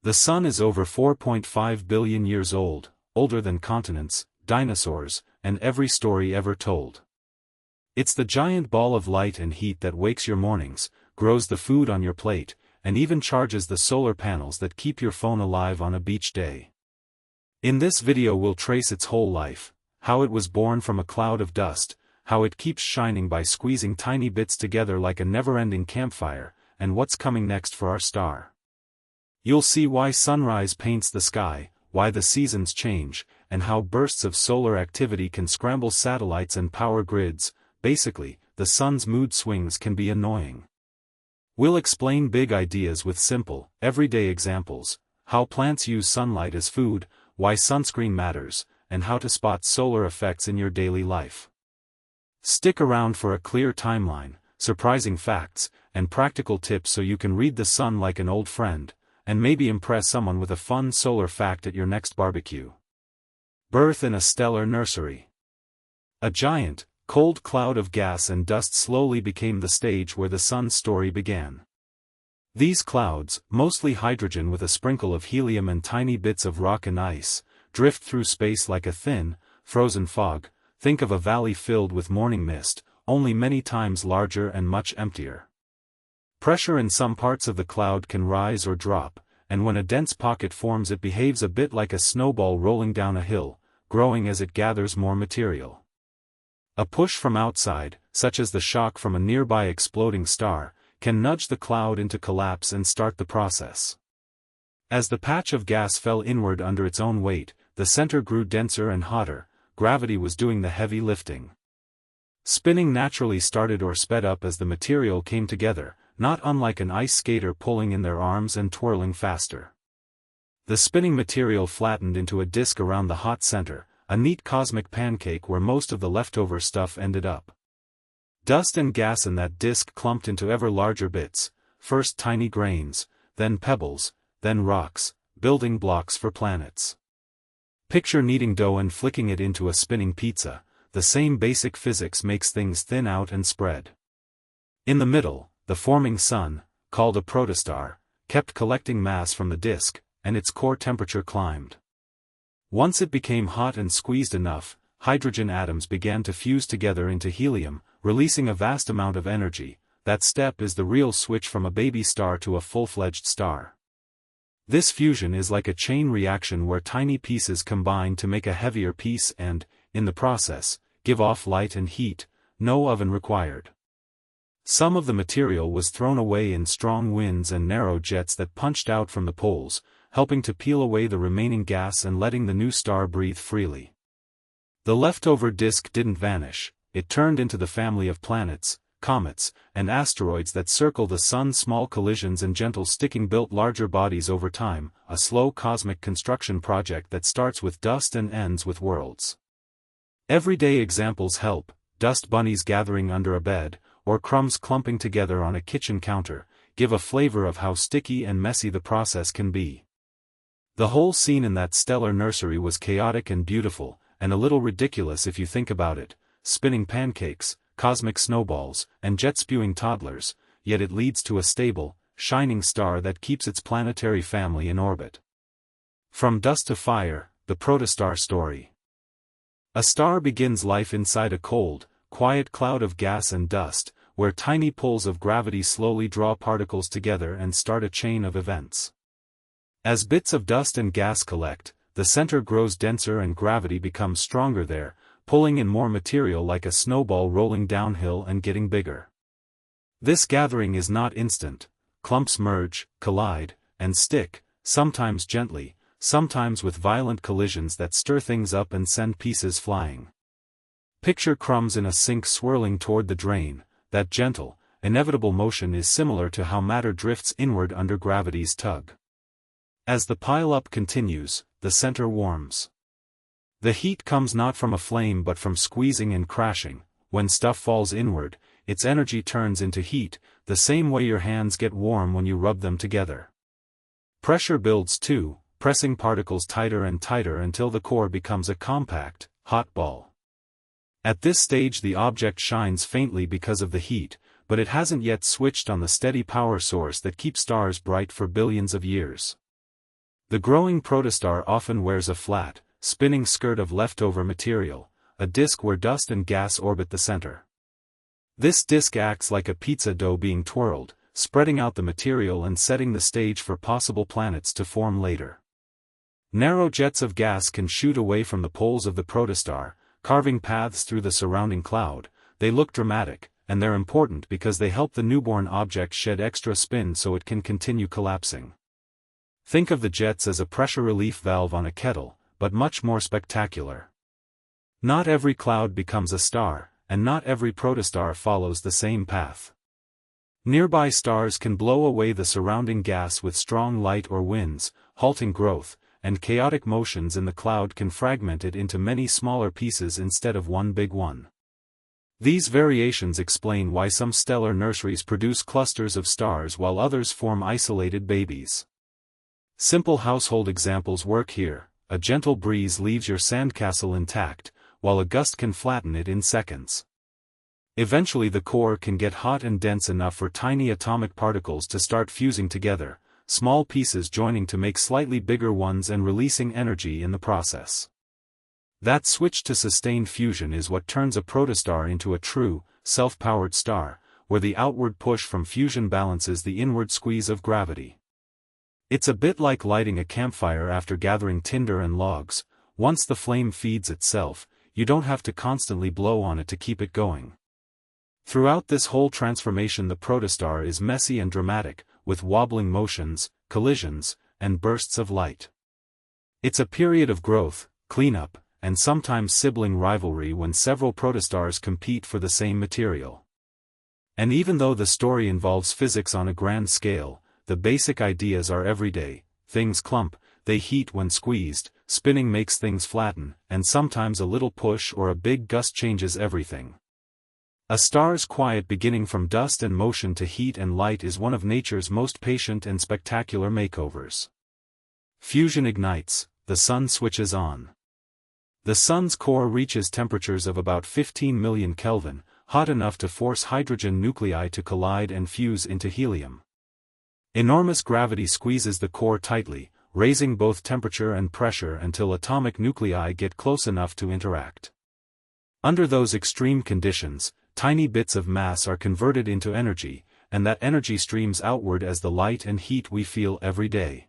The Sun is over 4.5 billion years old, older than continents, dinosaurs, and every story ever told. It's the giant ball of light and heat that wakes your mornings, grows the food on your plate, and even charges the solar panels that keep your phone alive on a beach day. In this video we'll trace its whole life, how it was born from a cloud of dust, how it keeps shining by squeezing tiny bits together like a never-ending campfire, and what's coming next for our star. You'll see why sunrise paints the sky, why the seasons change, and how bursts of solar activity can scramble satellites and power grids. Basically, the sun's mood swings can be annoying. We'll explain big ideas with simple, everyday examples, how plants use sunlight as food, why sunscreen matters, and how to spot solar effects in your daily life. Stick around for a clear timeline, surprising facts, and practical tips so you can read the sun like an old friend, and maybe impress someone with a fun solar fact at your next barbecue. Birth in a stellar nursery. A giant, cold cloud of gas and dust slowly became the stage where the sun's story began. These clouds, mostly hydrogen with a sprinkle of helium and tiny bits of rock and ice, drift through space like a thin, frozen fog. Think of a valley filled with morning mist, only many times larger and much emptier. Pressure in some parts of the cloud can rise or drop, and when a dense pocket forms it behaves a bit like a snowball rolling down a hill, growing as it gathers more material. A push from outside, such as the shock from a nearby exploding star, can nudge the cloud into collapse and start the process. As the patch of gas fell inward under its own weight, the center grew denser and hotter. Gravity was doing the heavy lifting. Spinning naturally started or sped up as the material came together, not unlike an ice skater pulling in their arms and twirling faster. The spinning material flattened into a disk around the hot center, a neat cosmic pancake where most of the leftover stuff ended up. Dust and gas in that disk clumped into ever larger bits, first tiny grains, then pebbles, then rocks, building blocks for planets. Picture kneading dough and flicking it into a spinning pizza. The same basic physics makes things thin out and spread. In the middle, the forming sun, called a protostar, kept collecting mass from the disk, and its core temperature climbed. Once it became hot and squeezed enough, hydrogen atoms began to fuse together into helium, releasing a vast amount of energy. That step is the real switch from a baby star to a full-fledged star. This fusion is like a chain reaction where tiny pieces combine to make a heavier piece and, in the process, give off light and heat, no oven required. Some of the material was thrown away in strong winds and narrow jets that punched out from the poles, helping to peel away the remaining gas and letting the new star breathe freely. The leftover disk didn't vanish, it turned into the family of planets, comets, and asteroids that circle the sun. Small collisions and gentle sticking built larger bodies over time, a slow cosmic construction project that starts with dust and ends with worlds. Everyday examples help: dust bunnies gathering under a bed, or crumbs clumping together on a kitchen counter, give a flavor of how sticky and messy the process can be. The whole scene in that stellar nursery was chaotic and beautiful, and a little ridiculous if you think about it: spinning pancakes, cosmic snowballs, and jet-spewing toddlers, yet it leads to a stable, shining star that keeps its planetary family in orbit. From dust to fire, the protostar story. A star begins life inside a cold, quiet cloud of gas and dust, where tiny pulls of gravity slowly draw particles together and start a chain of events. As bits of dust and gas collect, the center grows denser and gravity becomes stronger there, pulling in more material like a snowball rolling downhill and getting bigger. This gathering is not instant. Clumps merge, collide, and stick, sometimes gently, sometimes with violent collisions that stir things up and send pieces flying. Picture crumbs in a sink swirling toward the drain. That gentle, inevitable motion is similar to how matter drifts inward under gravity's tug. As the pile-up continues, the center warms. The heat comes not from a flame but from squeezing and crashing. When stuff falls inward, its energy turns into heat, the same way your hands get warm when you rub them together. Pressure builds too, pressing particles tighter and tighter until the core becomes a compact, hot ball. At this stage the object shines faintly because of the heat, but it hasn't yet switched on the steady power source that keeps stars bright for billions of years. The growing protostar often wears a flat, spinning skirt of leftover material, a disk where dust and gas orbit the center. This disk acts like a pizza dough being twirled, spreading out the material and setting the stage for possible planets to form later. Narrow jets of gas can shoot away from the poles of the protostar, carving paths through the surrounding cloud. They look dramatic, and they're important because they help the newborn object shed extra spin so it can continue collapsing. Think of the jets as a pressure relief valve on a kettle, but much more spectacular. Not every cloud becomes a star, and not every protostar follows the same path. Nearby stars can blow away the surrounding gas with strong light or winds, halting growth, and chaotic motions in the cloud can fragment it into many smaller pieces instead of one big one. These variations explain why some stellar nurseries produce clusters of stars while others form isolated babies. Simple household examples work here. A gentle breeze leaves your sandcastle intact, while a gust can flatten it in seconds. Eventually the core can get hot and dense enough for tiny atomic particles to start fusing together, small pieces joining to make slightly bigger ones and releasing energy in the process. That switch to sustained fusion is what turns a protostar into a true, self-powered star, where the outward push from fusion balances the inward squeeze of gravity. It's a bit like lighting a campfire after gathering tinder and logs. Once the flame feeds itself, you don't have to constantly blow on it to keep it going. Throughout this whole transformation the protostar is messy and dramatic, with wobbling motions, collisions, and bursts of light. It's a period of growth, cleanup, and sometimes sibling rivalry when several protostars compete for the same material. And even though the story involves physics on a grand scale, the basic ideas are everyday. Things clump, they heat when squeezed, spinning makes things flatten, and sometimes a little push or a big gust changes everything. A star's quiet beginning from dust and motion to heat and light is one of nature's most patient and spectacular makeovers. Fusion ignites, the sun switches on. The sun's core reaches temperatures of about 15 million Kelvin, hot enough to force hydrogen nuclei to collide and fuse into helium. Enormous gravity squeezes the core tightly, raising both temperature and pressure until atomic nuclei get close enough to interact. Under those extreme conditions, tiny bits of mass are converted into energy, and that energy streams outward as the light and heat we feel every day.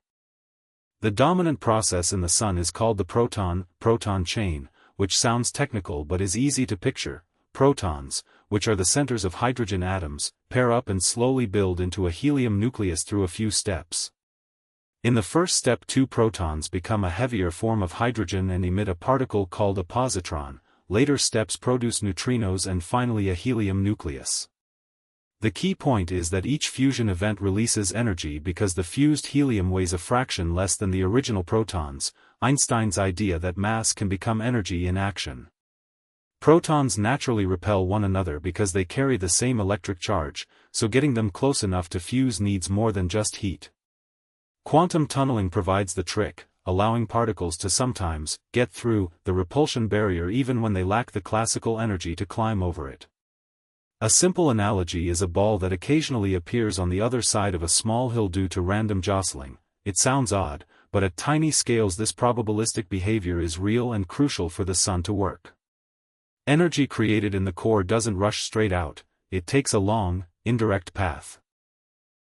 The dominant process in the sun is called the proton chain, which sounds technical but is easy to picture. Protons, which are the centers of hydrogen atoms, pair up and slowly build into a helium nucleus through a few steps. In the first step, two protons become a heavier form of hydrogen and emit a particle called a positron. Later steps produce neutrinos and finally a helium nucleus. The key point is that each fusion event releases energy because the fused helium weighs a fraction less than the original protons, Einstein's idea that mass can become energy in action. Protons naturally repel one another because they carry the same electric charge, so getting them close enough to fuse needs more than just heat. Quantum tunneling provides the trick, allowing particles to sometimes get through the repulsion barrier even when they lack the classical energy to climb over it. A simple analogy is a ball that occasionally appears on the other side of a small hill due to random jostling. It sounds odd, but at tiny scales this probabilistic behavior is real and crucial for the sun to work. Energy created in the core doesn't rush straight out, it takes a long, indirect path.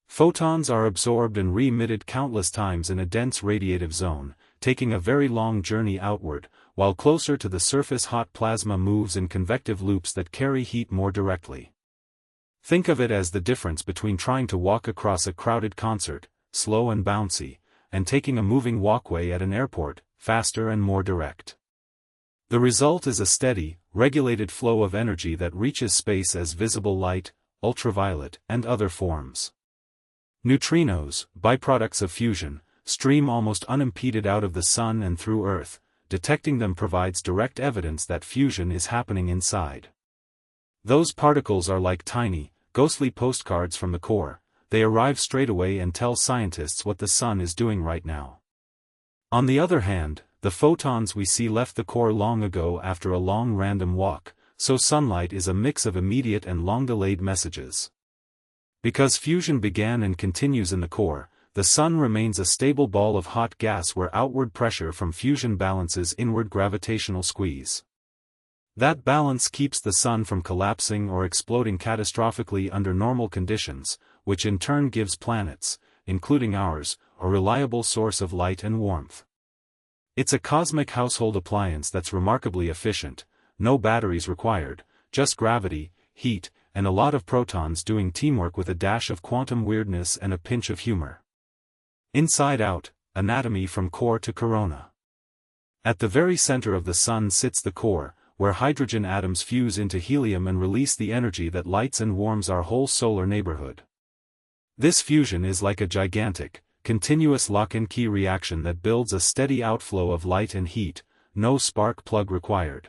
Photons are absorbed and re-emitted countless times in a dense radiative zone, taking a very long journey outward, while closer to the surface hot plasma moves in convective loops that carry heat more directly. Think of it as the difference between trying to walk across a crowded concert, slow and bouncy, and taking a moving walkway at an airport, faster and more direct. The result is a steady, regulated flow of energy that reaches space as visible light, ultraviolet, and other forms. Neutrinos, byproducts of fusion, stream almost unimpeded out of the sun and through Earth. Detecting them provides direct evidence that fusion is happening inside. Those particles are like tiny, ghostly postcards from the core. They arrive straight away and tell scientists what the sun is doing right now. On the other hand, the photons we see left the core long ago after a long random walk, so sunlight is a mix of immediate and long-delayed messages. Because fusion began and continues in the core, the Sun remains a stable ball of hot gas where outward pressure from fusion balances inward gravitational squeeze. That balance keeps the Sun from collapsing or exploding catastrophically under normal conditions, which in turn gives planets, including ours, a reliable source of light and warmth. It's a cosmic household appliance that's remarkably efficient, no batteries required, just gravity, heat, and a lot of protons doing teamwork with a dash of quantum weirdness and a pinch of humor. Inside out, anatomy from core to corona. At the very center of the Sun sits the core, where hydrogen atoms fuse into helium and release the energy that lights and warms our whole solar neighborhood. This fusion is like a gigantic, continuous lock-and-key reaction that builds a steady outflow of light and heat, no spark plug required.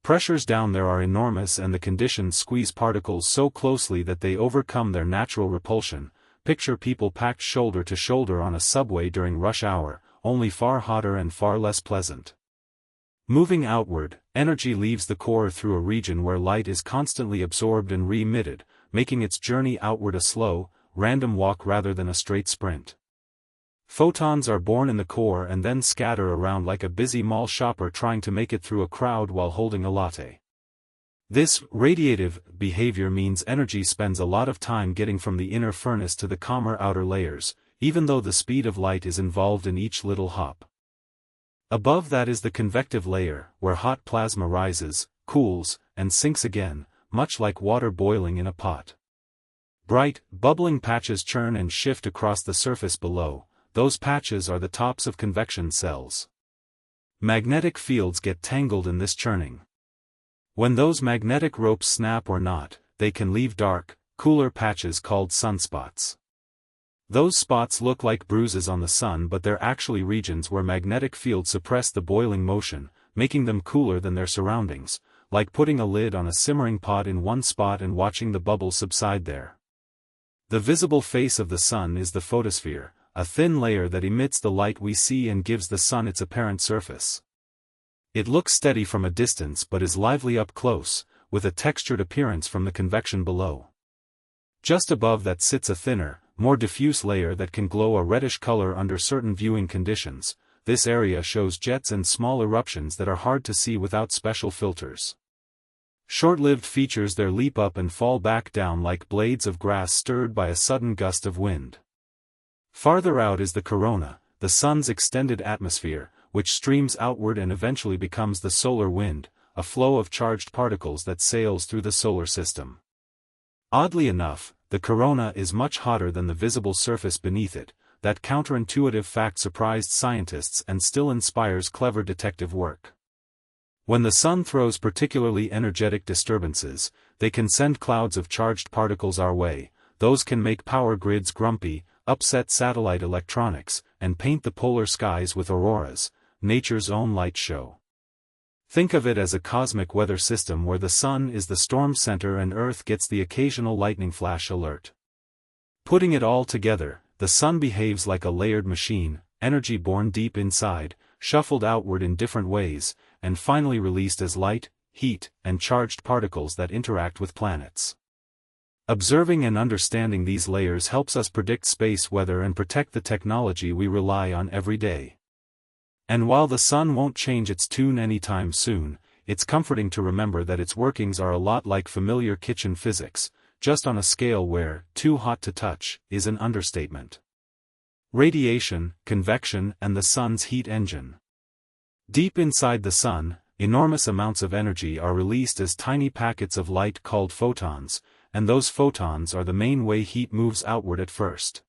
Pressures down there are enormous and the conditions squeeze particles so closely that they overcome their natural repulsion. Picture people packed shoulder to shoulder on a subway during rush hour, only far hotter and far less pleasant. Moving outward, energy leaves the core through a region where light is constantly absorbed and re-emitted, making its journey outward a slow, random walk rather than a straight sprint. Photons are born in the core and then scatter around like a busy mall shopper trying to make it through a crowd while holding a latte. This radiative behavior means energy spends a lot of time getting from the inner furnace to the calmer outer layers, even though the speed of light is involved in each little hop. Above that is the convective layer, where hot plasma rises, cools, and sinks again, much like water boiling in a pot. Bright, bubbling patches churn and shift across the surface below. Those patches are the tops of convection cells. Magnetic fields get tangled in this churning. When those magnetic ropes snap or knot, they can leave dark, cooler patches called sunspots. Those spots look like bruises on the Sun, but they're actually regions where magnetic fields suppress the boiling motion, making them cooler than their surroundings, like putting a lid on a simmering pot in one spot and watching the bubbles subside there. The visible face of the Sun is the photosphere, a thin layer that emits the light we see and gives the Sun its apparent surface. It looks steady from a distance but is lively up close, with a textured appearance from the convection below. Just above that sits a thinner, more diffuse layer that can glow a reddish color under certain viewing conditions. This area shows jets and small eruptions that are hard to see without special filters. Short-lived features there leap up and fall back down like blades of grass stirred by a sudden gust of wind. Farther out is the corona, the Sun's extended atmosphere, which streams outward and eventually becomes the solar wind, a flow of charged particles that sails through the solar system. Oddly enough, the corona is much hotter than the visible surface beneath it. That counterintuitive fact surprised scientists and still inspires clever detective work. When the Sun throws particularly energetic disturbances, they can send clouds of charged particles our way. Those can make power grids grumpy, upset satellite electronics, and paint the polar skies with auroras, nature's own light show. Think of it as a cosmic weather system where the Sun is the storm center and Earth gets the occasional lightning flash alert. Putting it all together, the Sun behaves like a layered machine, energy born deep inside, shuffled outward in different ways, and finally released as light, heat, and charged particles that interact with planets. Observing and understanding these layers helps us predict space weather and protect the technology we rely on every day. And while the Sun won't change its tune anytime soon, it's comforting to remember that its workings are a lot like familiar kitchen physics, just on a scale where too hot to touch is an understatement. Radiation, convection, and the Sun's heat engine. Deep inside the Sun, enormous amounts of energy are released as tiny packets of light called photons, and those photons are the main way heat moves outward at first.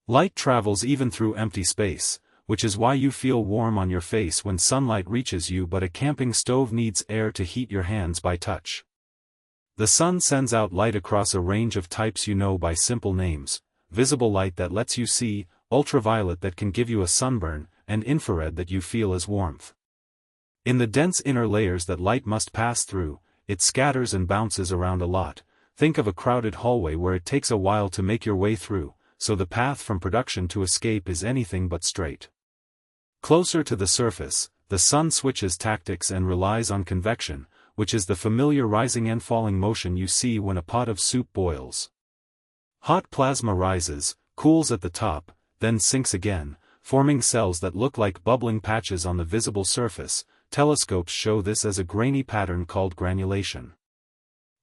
Light travels even through empty space, which is why you feel warm on your face when sunlight reaches you, but a camping stove needs air to heat your hands by touch. The Sun sends out light across a range of types you know by simple names: visible light that lets you see, ultraviolet that can give you a sunburn, and infrared that you feel as warmth. In the dense inner layers that light must pass through, it scatters and bounces around a lot. Think of a crowded hallway where it takes a while to make your way through, so the path from production to escape is anything but straight. Closer to the surface, the Sun switches tactics and relies on convection, which is the familiar rising and falling motion you see when a pot of soup boils. Hot plasma rises, cools at the top, then sinks again, forming cells that look like bubbling patches on the visible surface. Telescopes show this as a grainy pattern called granulation.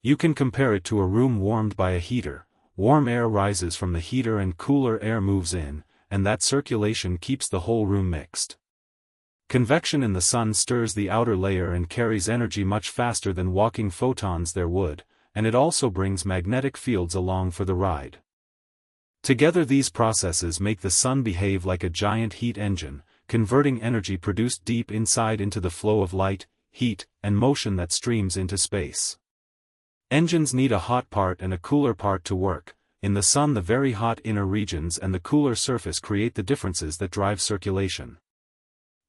You can compare it to a room warmed by a heater. Warm air rises from the heater and cooler air moves in, and that circulation keeps the whole room mixed. Convection in the sun stirs the outer layer and carries energy much faster than walking photons there would, and it also brings magnetic fields along for the ride. Together these processes make the sun behave like a giant heat engine, converting energy produced deep inside into the flow of light, heat, and motion that streams into space. Engines need a hot part and a cooler part to work. In the sun, the very hot inner regions and the cooler surface create the differences that drive circulation.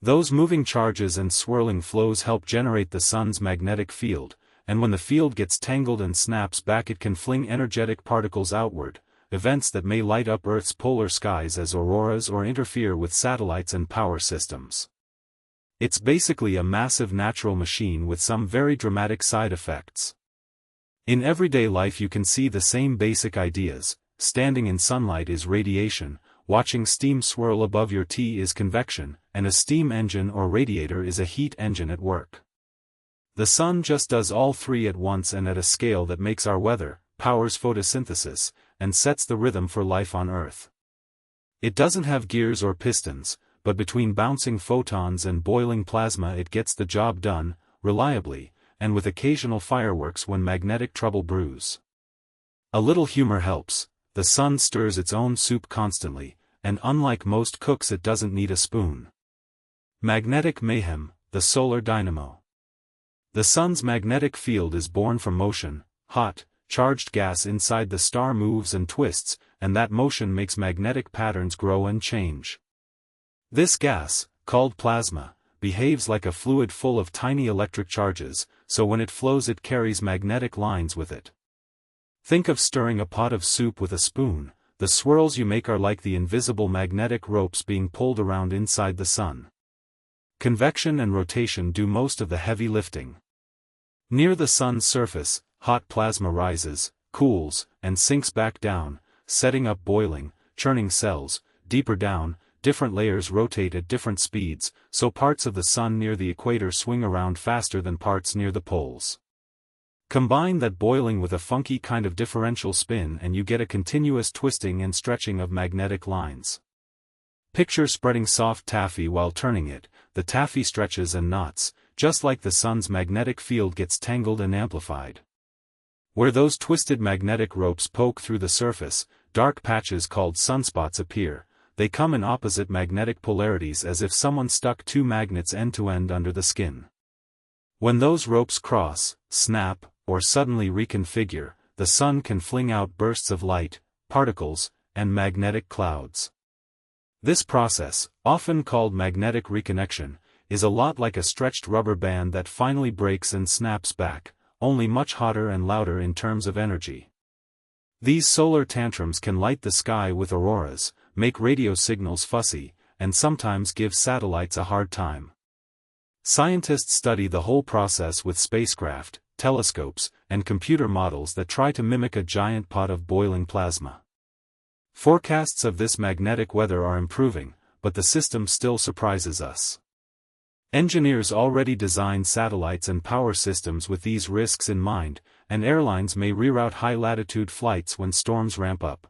Those moving charges and swirling flows help generate the sun's magnetic field, and when the field gets tangled and snaps back, it can fling energetic particles outward, events that may light up Earth's polar skies as auroras or interfere with satellites and power systems. It's basically a massive natural machine with some very dramatic side effects. In everyday life you can see the same basic ideas. Standing in sunlight is radiation, watching steam swirl above your tea is convection, and a steam engine or radiator is a heat engine at work. The sun just does all three at once and at a scale that makes our weather, powers photosynthesis, and sets the rhythm for life on Earth. It doesn't have gears or pistons, but between bouncing photons and boiling plasma it gets the job done, reliably, and with occasional fireworks when magnetic trouble brews. A little humor helps. The sun stirs its own soup constantly, and unlike most cooks it doesn't need a spoon. Magnetic mayhem, the solar dynamo. The sun's magnetic field is born from motion. Hot, charged gas inside the star moves and twists, and that motion makes magnetic patterns grow and change. This gas, called plasma, behaves like a fluid full of tiny electric charges, so when it flows it carries magnetic lines with it. Think of stirring a pot of soup with a spoon. The swirls you make are like the invisible magnetic ropes being pulled around inside the sun. Convection and rotation do most of the heavy lifting. Near the sun's surface, hot plasma rises, cools, and sinks back down, setting up boiling, churning cells. Deeper down, different layers rotate at different speeds, so parts of the sun near the equator swing around faster than parts near the poles. Combine that boiling with a funky kind of differential spin and you get a continuous twisting and stretching of magnetic lines. Picture spreading soft taffy while turning it. The taffy stretches and knots, just like the sun's magnetic field gets tangled and amplified. Where those twisted magnetic ropes poke through the surface, dark patches called sunspots appear. They come in opposite magnetic polarities as if someone stuck two magnets end to end under the skin. When those ropes cross, snap, or suddenly reconfigure, the sun can fling out bursts of light, particles, and magnetic clouds. This process, often called magnetic reconnection, is a lot like a stretched rubber band that finally breaks and snaps back, only much hotter and louder in terms of energy. These solar tantrums can light the sky with auroras, make radio signals fussy, and sometimes give satellites a hard time. Scientists study the whole process with spacecraft, telescopes, and computer models that try to mimic a giant pot of boiling plasma. Forecasts of this magnetic weather are improving, but the system still surprises us. Engineers already design satellites and power systems with these risks in mind, and airlines may reroute high-latitude flights when storms ramp up.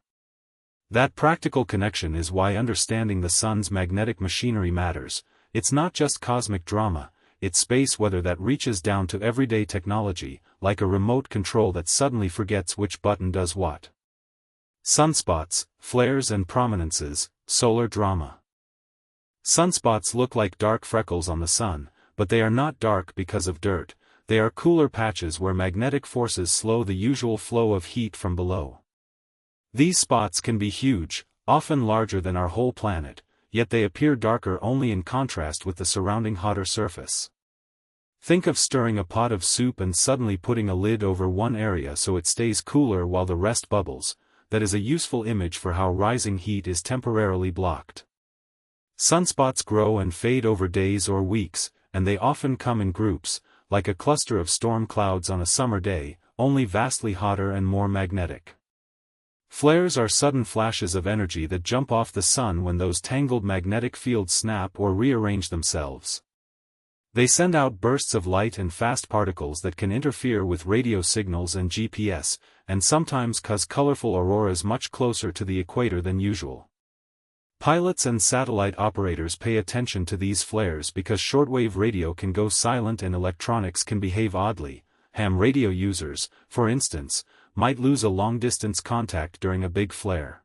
That practical connection is why understanding the sun's magnetic machinery matters. It's not just cosmic drama, it's space weather that reaches down to everyday technology, like a remote control that suddenly forgets which button does what. Sunspots, flares and prominences, solar drama. Sunspots look like dark freckles on the sun, but they are not dark because of dirt. They are cooler patches where magnetic forces slow the usual flow of heat from below. These spots can be huge, often larger than our whole planet, yet they appear darker only in contrast with the surrounding hotter surface. Think of stirring a pot of soup and suddenly putting a lid over one area so it stays cooler while the rest bubbles. That is a useful image for how rising heat is temporarily blocked. Sunspots grow and fade over days or weeks, and they often come in groups, like a cluster of storm clouds on a summer day, only vastly hotter and more magnetic. Flares are sudden flashes of energy that jump off the sun when those tangled magnetic fields snap or rearrange themselves. They send out bursts of light and fast particles that can interfere with radio signals and GPS, and sometimes cause colorful auroras much closer to the equator than usual. Pilots and satellite operators pay attention to these flares because shortwave radio can go silent and electronics can behave oddly. Ham radio users, for instance, might lose a long-distance contact during a big flare.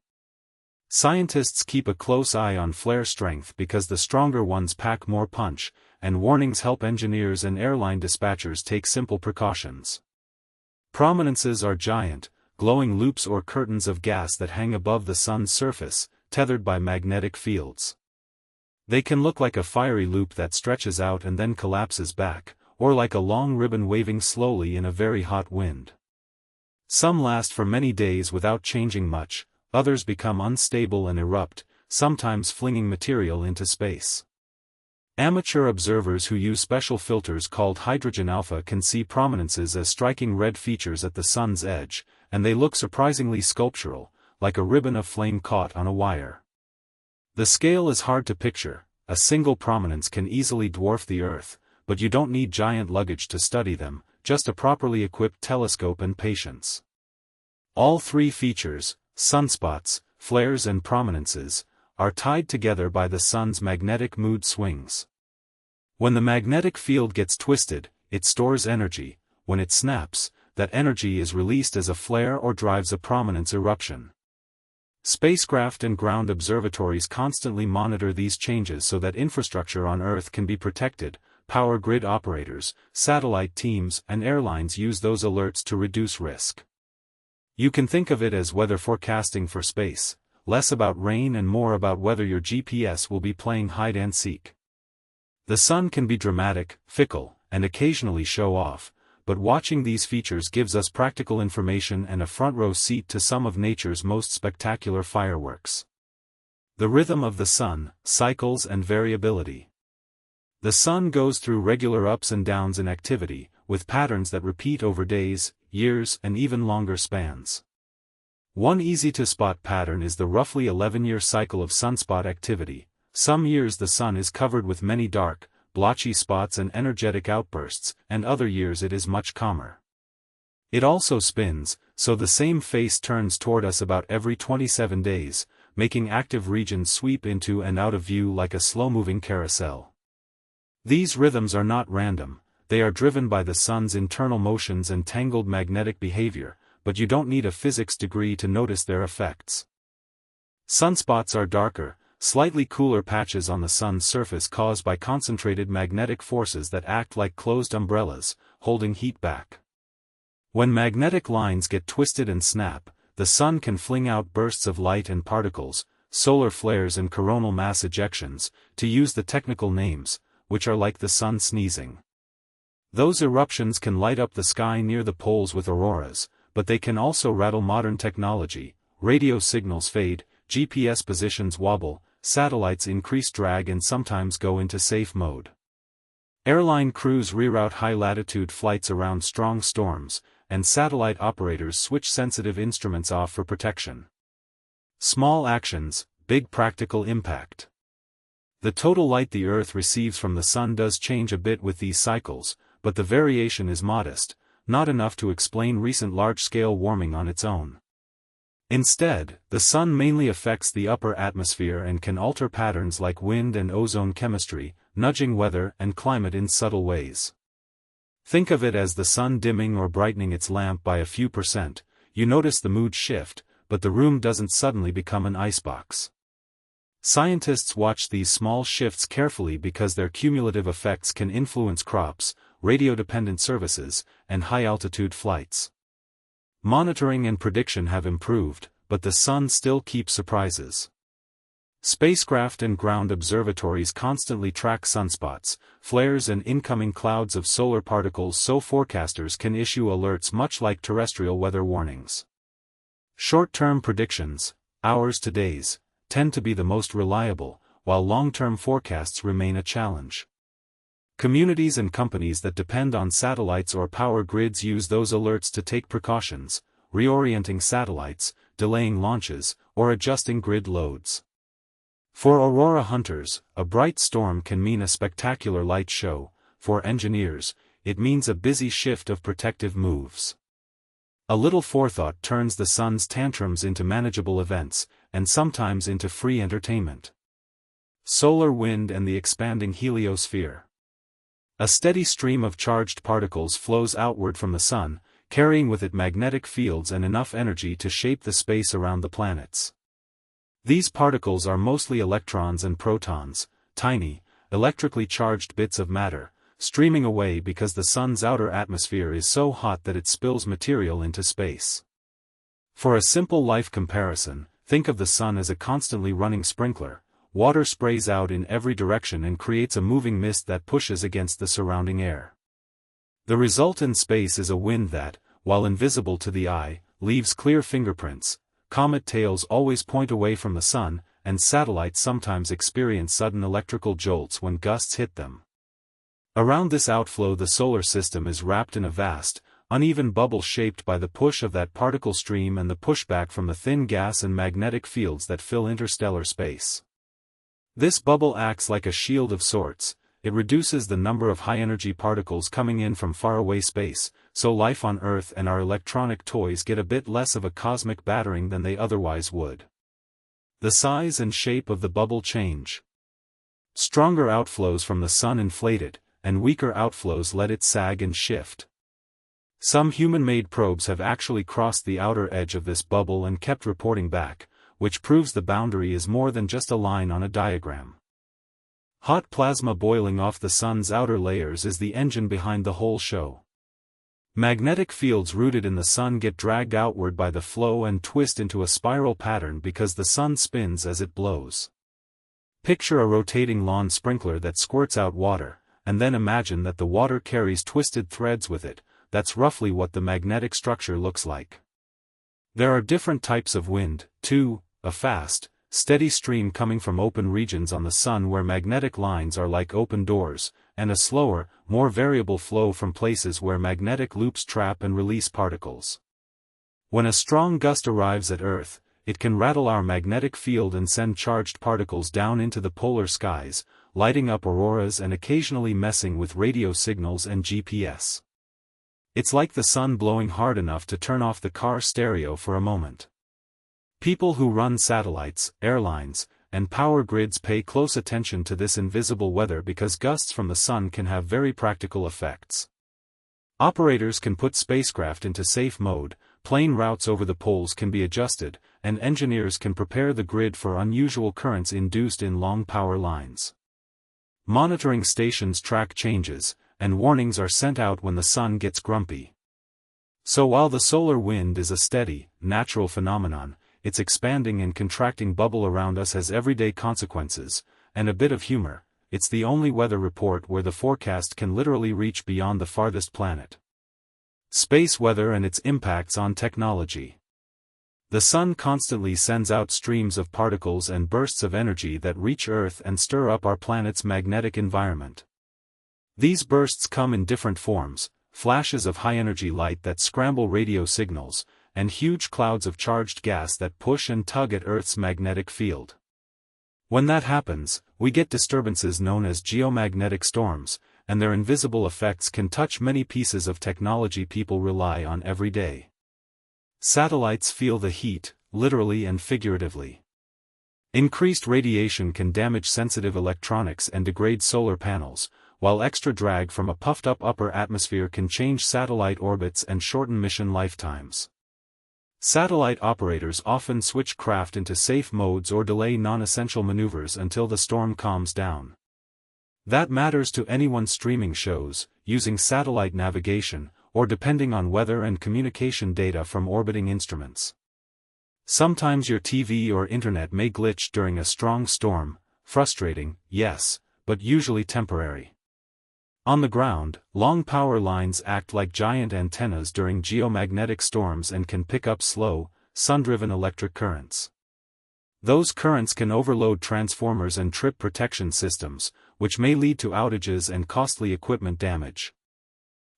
Scientists keep a close eye on flare strength because the stronger ones pack more punch, and warnings help engineers and airline dispatchers take simple precautions. Prominences are giant, glowing loops or curtains of gas that hang above the sun's surface, tethered by magnetic fields. They can look like a fiery loop that stretches out and then collapses back, or like a long ribbon waving slowly in a very hot wind. Some last for many days without changing much, others become unstable and erupt, sometimes flinging material into space. Amateur observers who use special filters called hydrogen alpha can see prominences as striking red features at the sun's edge, and they look surprisingly sculptural, like a ribbon of flame caught on a wire. The scale is hard to picture. A single prominence can easily dwarf the Earth, but you don't need giant luggage to study them, just a properly equipped telescope and patience. All three features, sunspots, flares and prominences, are tied together by the sun's magnetic mood swings. When the magnetic field gets twisted, it stores energy. When it snaps, that energy is released as a flare or drives a prominence eruption. Spacecraft and ground observatories constantly monitor these changes so that infrastructure on Earth can be protected. Power grid operators, satellite teams, and airlines use those alerts to reduce risk. You can think of it as weather forecasting for space, less about rain and more about whether your GPS will be playing hide and seek. The sun can be dramatic, fickle, and occasionally show off, but watching these features gives us practical information and a front-row seat to some of nature's most spectacular fireworks. The rhythm of the sun, cycles and variability. The sun goes through regular ups and downs in activity, with patterns that repeat over days, years, and even longer spans. One easy-to-spot pattern is the roughly 11-year cycle of sunspot activity. Some years the sun is covered with many dark, blotchy spots and energetic outbursts, and other years it is much calmer. It also spins, so the same face turns toward us about every 27 days, making active regions sweep into and out of view like a slow-moving carousel. These rhythms are not random, they are driven by the sun's internal motions and tangled magnetic behavior, but you don't need a physics degree to notice their effects. Sunspots are darker, slightly cooler patches on the sun's surface caused by concentrated magnetic forces that act like closed umbrellas, holding heat back. When magnetic lines get twisted and snap, the sun can fling out bursts of light and particles, solar flares and coronal mass ejections, to use the technical names, which are like the sun sneezing. Those eruptions can light up the sky near the poles with auroras, but they can also rattle modern technology. Radio signals fade, GPS positions wobble, satellites increase drag and sometimes go into safe mode. Airline crews reroute high-latitude flights around strong storms, and satellite operators switch sensitive instruments off for protection. Small actions, big practical impact. The total light the Earth receives from the sun does change a bit with these cycles, but the variation is modest, not enough to explain recent large-scale warming on its own. Instead, the sun mainly affects the upper atmosphere and can alter patterns like wind and ozone chemistry, nudging weather and climate in subtle ways. Think of it as the sun dimming or brightening its lamp by a few %. You notice the mood shift, but the room doesn't suddenly become an icebox. Scientists watch these small shifts carefully because their cumulative effects can influence crops, radio-dependent services, and high-altitude flights. Monitoring and prediction have improved, but the sun still keeps surprises. Spacecraft and ground observatories constantly track sunspots, flares and incoming clouds of solar particles so forecasters can issue alerts much like terrestrial weather warnings. Short-term predictions, hours to days, tend to be the most reliable, while long-term forecasts remain a challenge. Communities and companies that depend on satellites or power grids use those alerts to take precautions, reorienting satellites, delaying launches, or adjusting grid loads. For aurora hunters, a bright storm can mean a spectacular light show. For engineers, it means a busy shift of protective moves. A little forethought turns the sun's tantrums into manageable events, and sometimes into free entertainment. Solar wind and the expanding heliosphere. A steady stream of charged particles flows outward from the sun, carrying with it magnetic fields and enough energy to shape the space around the planets. These particles are mostly electrons and protons, tiny, electrically charged bits of matter, streaming away because the sun's outer atmosphere is so hot that it spills material into space. For a simple life comparison, think of the sun as a constantly running sprinkler. Water sprays out in every direction and creates a moving mist that pushes against the surrounding air. The result in space is a wind that, while invisible to the eye, leaves clear fingerprints. Comet tails always point away from the sun, and satellites sometimes experience sudden electrical jolts when gusts hit them. Around this outflow, the solar system is wrapped in a vast, uneven bubble shaped by the push of that particle stream and the pushback from the thin gas and magnetic fields that fill interstellar space. This bubble acts like a shield of sorts. It reduces the number of high-energy particles coming in from faraway space, so life on Earth and our electronic toys get a bit less of a cosmic battering than they otherwise would. The size and shape of the bubble change. Stronger outflows from the sun inflate it, and weaker outflows let it sag and shift. Some human-made probes have actually crossed the outer edge of this bubble and kept reporting back, which proves the boundary is more than just a line on a diagram. Hot plasma boiling off the sun's outer layers is the engine behind the whole show. Magnetic fields rooted in the sun get dragged outward by the flow and twist into a spiral pattern because the sun spins as it blows. Picture a rotating lawn sprinkler that squirts out water, and then imagine that the water carries twisted threads with it. That's roughly what the magnetic structure looks like. There are different types of wind, too: a fast, steady stream coming from open regions on the sun where magnetic lines are like open doors, and a slower, more variable flow from places where magnetic loops trap and release particles. When a strong gust arrives at Earth, it can rattle our magnetic field and send charged particles down into the polar skies, lighting up auroras and occasionally messing with radio signals and GPS. It's like the sun blowing hard enough to turn off the car stereo for a moment. People who run satellites, airlines, and power grids pay close attention to this invisible weather because gusts from the sun can have very practical effects. Operators can put spacecraft into safe mode, plane routes over the poles can be adjusted, and engineers can prepare the grid for unusual currents induced in long power lines. Monitoring stations track changes, and warnings are sent out when the sun gets grumpy. So while the solar wind is a steady, natural phenomenon, its expanding and contracting bubble around us has everyday consequences, and a bit of humor. It's the only weather report where the forecast can literally reach beyond the farthest planet. Space weather and its impacts on technology. The sun constantly sends out streams of particles and bursts of energy that reach Earth and stir up our planet's magnetic environment. These bursts come in different forms: flashes of high-energy light that scramble radio signals, and huge clouds of charged gas that push and tug at Earth's magnetic field. When that happens, we get disturbances known as geomagnetic storms, and their invisible effects can touch many pieces of technology people rely on every day. Satellites feel the heat, literally and figuratively. Increased radiation can damage sensitive electronics and degrade solar panels, while extra drag from a puffed-up upper atmosphere can change satellite orbits and shorten mission lifetimes. Satellite operators often switch craft into safe modes or delay non-essential maneuvers until the storm calms down. That matters to anyone streaming shows, using satellite navigation, or depending on weather and communication data from orbiting instruments. Sometimes your TV or internet may glitch during a strong storm, frustrating, yes, but usually temporary. On the ground, long power lines act like giant antennas during geomagnetic storms and can pick up slow, sun-driven electric currents. Those currents can overload transformers and trip protection systems, which may lead to outages and costly equipment damage.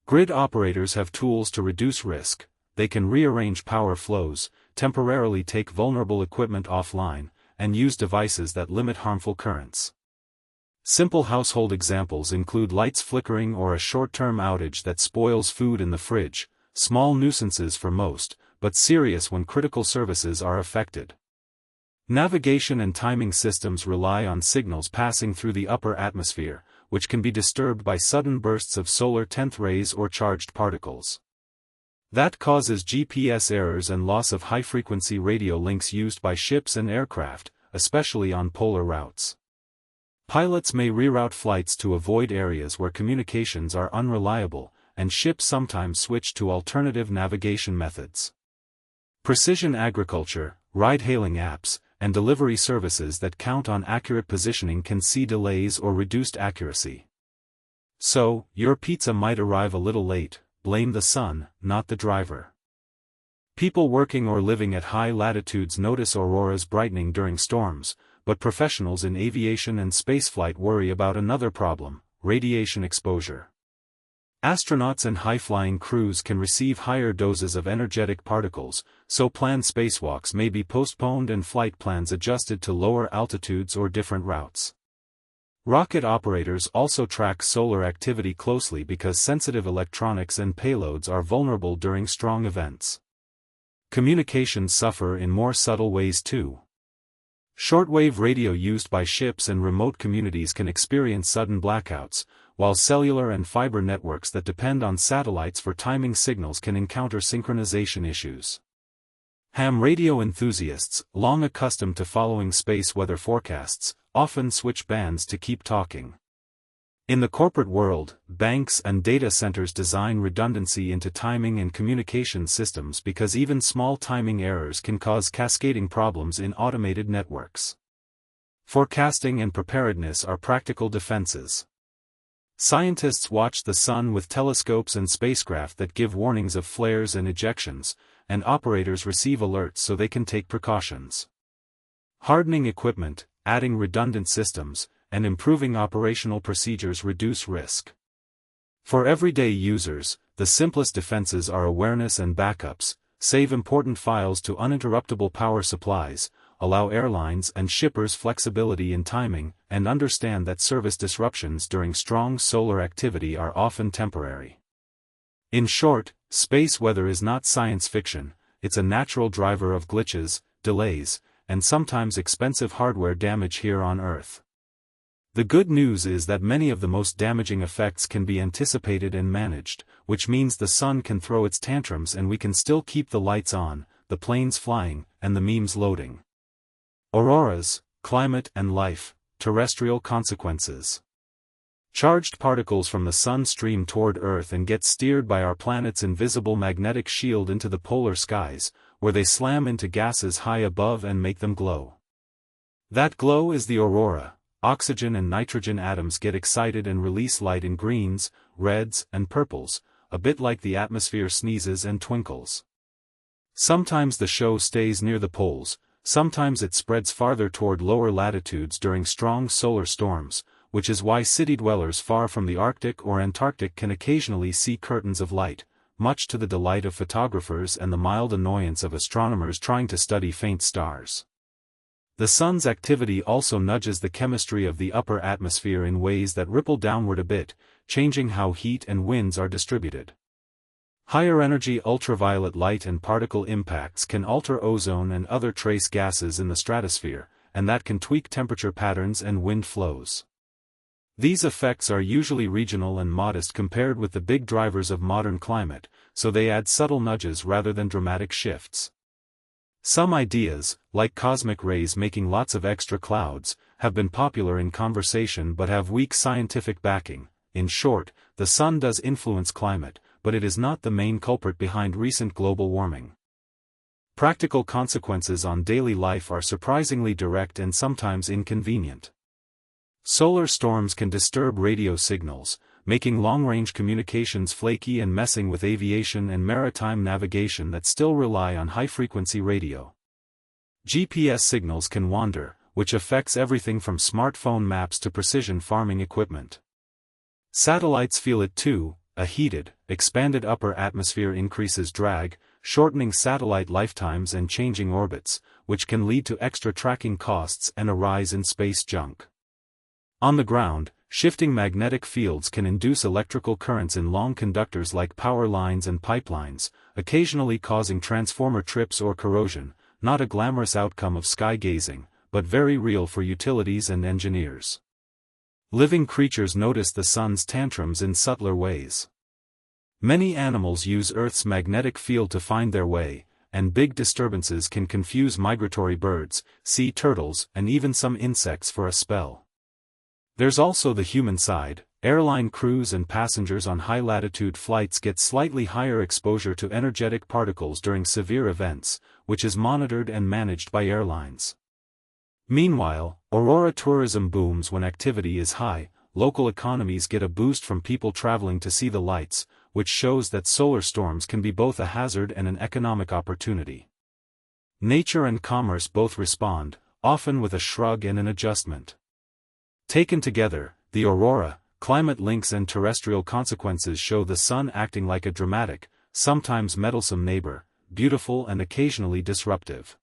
Grid operators have tools to reduce risk. They can rearrange power flows, temporarily take vulnerable equipment offline, and use devices that limit harmful currents. Simple household examples include lights flickering or a short-term outage that spoils food in the fridge, small nuisances for most, but serious when critical services are affected. Navigation and timing systems rely on signals passing through the upper atmosphere, which can be disturbed by sudden bursts of solar 10th rays or charged particles. That causes GPS errors and loss of high-frequency radio links used by ships and aircraft, especially on polar routes. Pilots may reroute flights to avoid areas where communications are unreliable, and ships sometimes switch to alternative navigation methods. Precision agriculture, ride-hailing apps, and delivery services that count on accurate positioning can see delays or reduced accuracy. So, your pizza might arrive a little late. Blame the sun, not the driver. People working or living at high latitudes notice auroras brightening during storms, but professionals in aviation and spaceflight worry about another problem: radiation exposure. Astronauts and high-flying crews can receive higher doses of energetic particles, so planned spacewalks may be postponed and flight plans adjusted to lower altitudes or different routes. Rocket operators also track solar activity closely because sensitive electronics and payloads are vulnerable during strong events. Communications suffer in more subtle ways too. Shortwave radio used by ships and remote communities can experience sudden blackouts, while cellular and fiber networks that depend on satellites for timing signals can encounter synchronization issues. Ham radio enthusiasts, long accustomed to following space weather forecasts, often switch bands to keep talking. In the corporate world, banks and data centers design redundancy into timing and communication systems because even small timing errors can cause cascading problems in automated networks. Forecasting and preparedness are practical defenses. Scientists watch the sun with telescopes and spacecraft that give warnings of flares and ejections, and operators receive alerts so they can take precautions. Hardening equipment, adding redundant systems, and improving operational procedures reduce risk. For everyday users, the simplest defenses are awareness and backups, save important files to uninterruptible power supplies, allow airlines and shippers flexibility in timing, and understand that service disruptions during strong solar activity are often temporary. In short, space weather is not science fiction, it's a natural driver of glitches, delays, and sometimes expensive hardware damage here on Earth. The good news is that many of the most damaging effects can be anticipated and managed, which means the sun can throw its tantrums and we can still keep the lights on, the planes flying, and the memes loading. Auroras, climate and life, terrestrial consequences. Charged particles from the sun stream toward Earth and get steered by our planet's invisible magnetic shield into the polar skies, where they slam into gases high above and make them glow. That glow is the aurora. Oxygen and nitrogen atoms get excited and release light in greens, reds, and purples, a bit like the atmosphere sneezes and twinkles. Sometimes the show stays near the poles, sometimes it spreads farther toward lower latitudes during strong solar storms, which is why city dwellers far from the Arctic or Antarctic can occasionally see curtains of light, much to the delight of photographers and the mild annoyance of astronomers trying to study faint stars. The sun's activity also nudges the chemistry of the upper atmosphere in ways that ripple downward a bit, changing how heat and winds are distributed. Higher energy ultraviolet light and particle impacts can alter ozone and other trace gases in the stratosphere, and that can tweak temperature patterns and wind flows. These effects are usually regional and modest compared with the big drivers of modern climate, so they add subtle nudges rather than dramatic shifts. Some ideas, like cosmic rays making lots of extra clouds, have been popular in conversation but have weak scientific backing. In short, the sun does influence climate, but it is not the main culprit behind recent global warming. Practical consequences on daily life are surprisingly direct and sometimes inconvenient. Solar storms can disturb radio signals, making long-range communications flaky and messing with aviation and maritime navigation that still rely on high-frequency radio. GPS signals can wander, which affects everything from smartphone maps to precision farming equipment. Satellites feel it too. A heated, expanded upper atmosphere increases drag, shortening satellite lifetimes and changing orbits, which can lead to extra tracking costs and a rise in space junk. On the ground, shifting magnetic fields can induce electrical currents in long conductors like power lines and pipelines, occasionally causing transformer trips or corrosion, not a glamorous outcome of sky gazing, but very real for utilities and engineers. Living creatures notice the sun's tantrums in subtler ways. Many animals use Earth's magnetic field to find their way, and big disturbances can confuse migratory birds, sea turtles, and even some insects for a spell. There's also the human side. Airline crews and passengers on high-latitude flights get slightly higher exposure to energetic particles during severe events, which is monitored and managed by airlines. Meanwhile, aurora tourism booms when activity is high. Local economies get a boost from people traveling to see the lights, which shows that solar storms can be both a hazard and an economic opportunity. Nature and commerce both respond, often with a shrug and an adjustment. Taken together, the aurora, climate links and terrestrial consequences show the sun acting like a dramatic, sometimes meddlesome neighbor, beautiful and occasionally disruptive.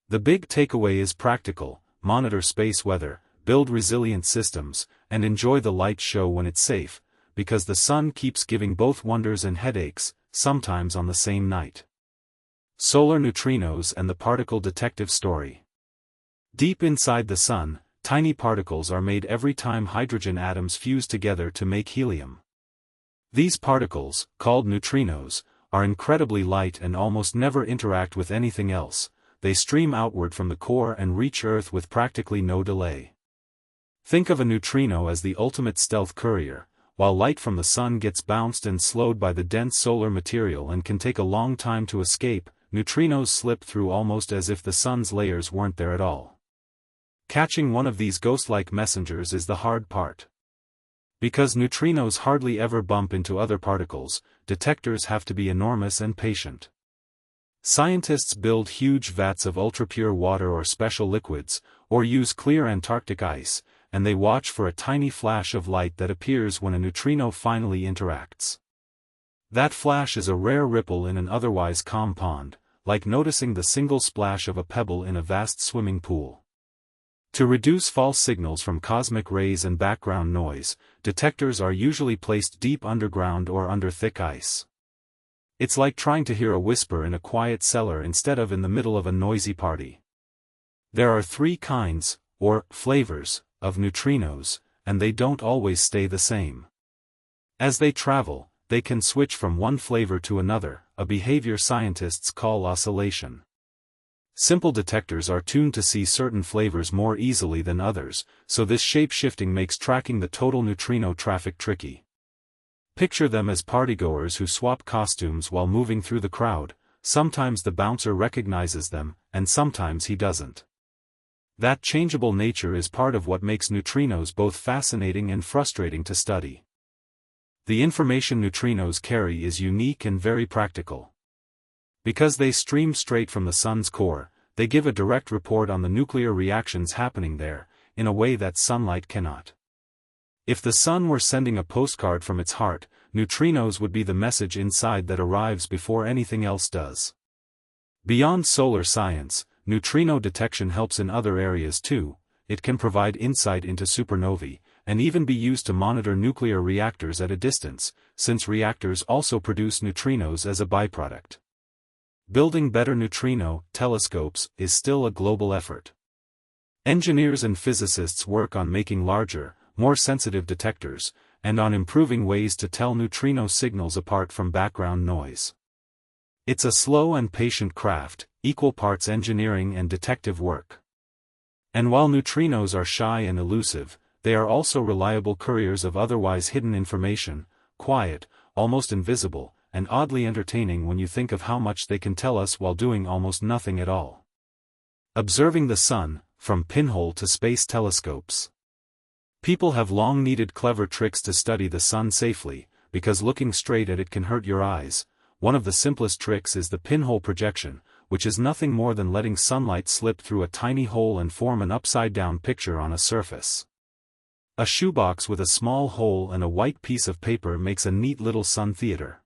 The big takeaway is practical: monitor space weather, build resilient systems, and enjoy the light show when it's safe, because the sun keeps giving both wonders and headaches, sometimes on the same night. Solar neutrinos and the particle detective story. Deep inside the sun, tiny particles are made every time hydrogen atoms fuse together to make helium. These particles, called neutrinos, are incredibly light and almost never interact with anything else. They stream outward from the core and reach Earth with practically no delay. Think of a neutrino as the ultimate stealth courier. While light from the sun gets bounced and slowed by the dense solar material and can take a long time to escape, neutrinos slip through almost as if the sun's layers weren't there at all. Catching one of these ghost-like messengers is the hard part. Because neutrinos hardly ever bump into other particles, detectors have to be enormous and patient. Scientists build huge vats of ultrapure water or special liquids, or use clear Antarctic ice, and they watch for a tiny flash of light that appears when a neutrino finally interacts. That flash is a rare ripple in an otherwise calm pond, like noticing the single splash of a pebble in a vast swimming pool. To reduce false signals from cosmic rays and background noise, detectors are usually placed deep underground or under thick ice. It's like trying to hear a whisper in a quiet cellar instead of in the middle of a noisy party. There are three kinds, or flavors, of neutrinos, and they don't always stay the same. As they travel, they can switch from one flavor to another, a behavior scientists call oscillation. Simple detectors are tuned to see certain flavors more easily than others, so this shape-shifting makes tracking the total neutrino traffic tricky. Picture them as partygoers who swap costumes while moving through the crowd. Sometimes the bouncer recognizes them, and sometimes he doesn't. That changeable nature is part of what makes neutrinos both fascinating and frustrating to study. The information neutrinos carry is unique and very practical. Because they stream straight from the sun's core, they give a direct report on the nuclear reactions happening there, in a way that sunlight cannot. If the sun were sending a postcard from its heart, neutrinos would be the message inside that arrives before anything else does. Beyond solar science, neutrino detection helps in other areas too. It can provide insight into supernovae, and even be used to monitor nuclear reactors at a distance, since reactors also produce neutrinos as a byproduct. Building better neutrino telescopes is still a global effort. Engineers and physicists work on making larger, more sensitive detectors, and on improving ways to tell neutrino signals apart from background noise. It's a slow and patient craft, equal parts engineering and detective work. And while neutrinos are shy and elusive, they are also reliable couriers of otherwise hidden information, quiet, almost invisible, and oddly entertaining when you think of how much they can tell us while doing almost nothing at all. Observing the sun, from pinhole to space telescopes. People have long needed clever tricks to study the sun safely, because looking straight at it can hurt your eyes. One of the simplest tricks is the pinhole projection, which is nothing more than letting sunlight slip through a tiny hole and form an upside-down picture on a surface. A shoebox with a small hole and a white piece of paper makes a neat little sun theater.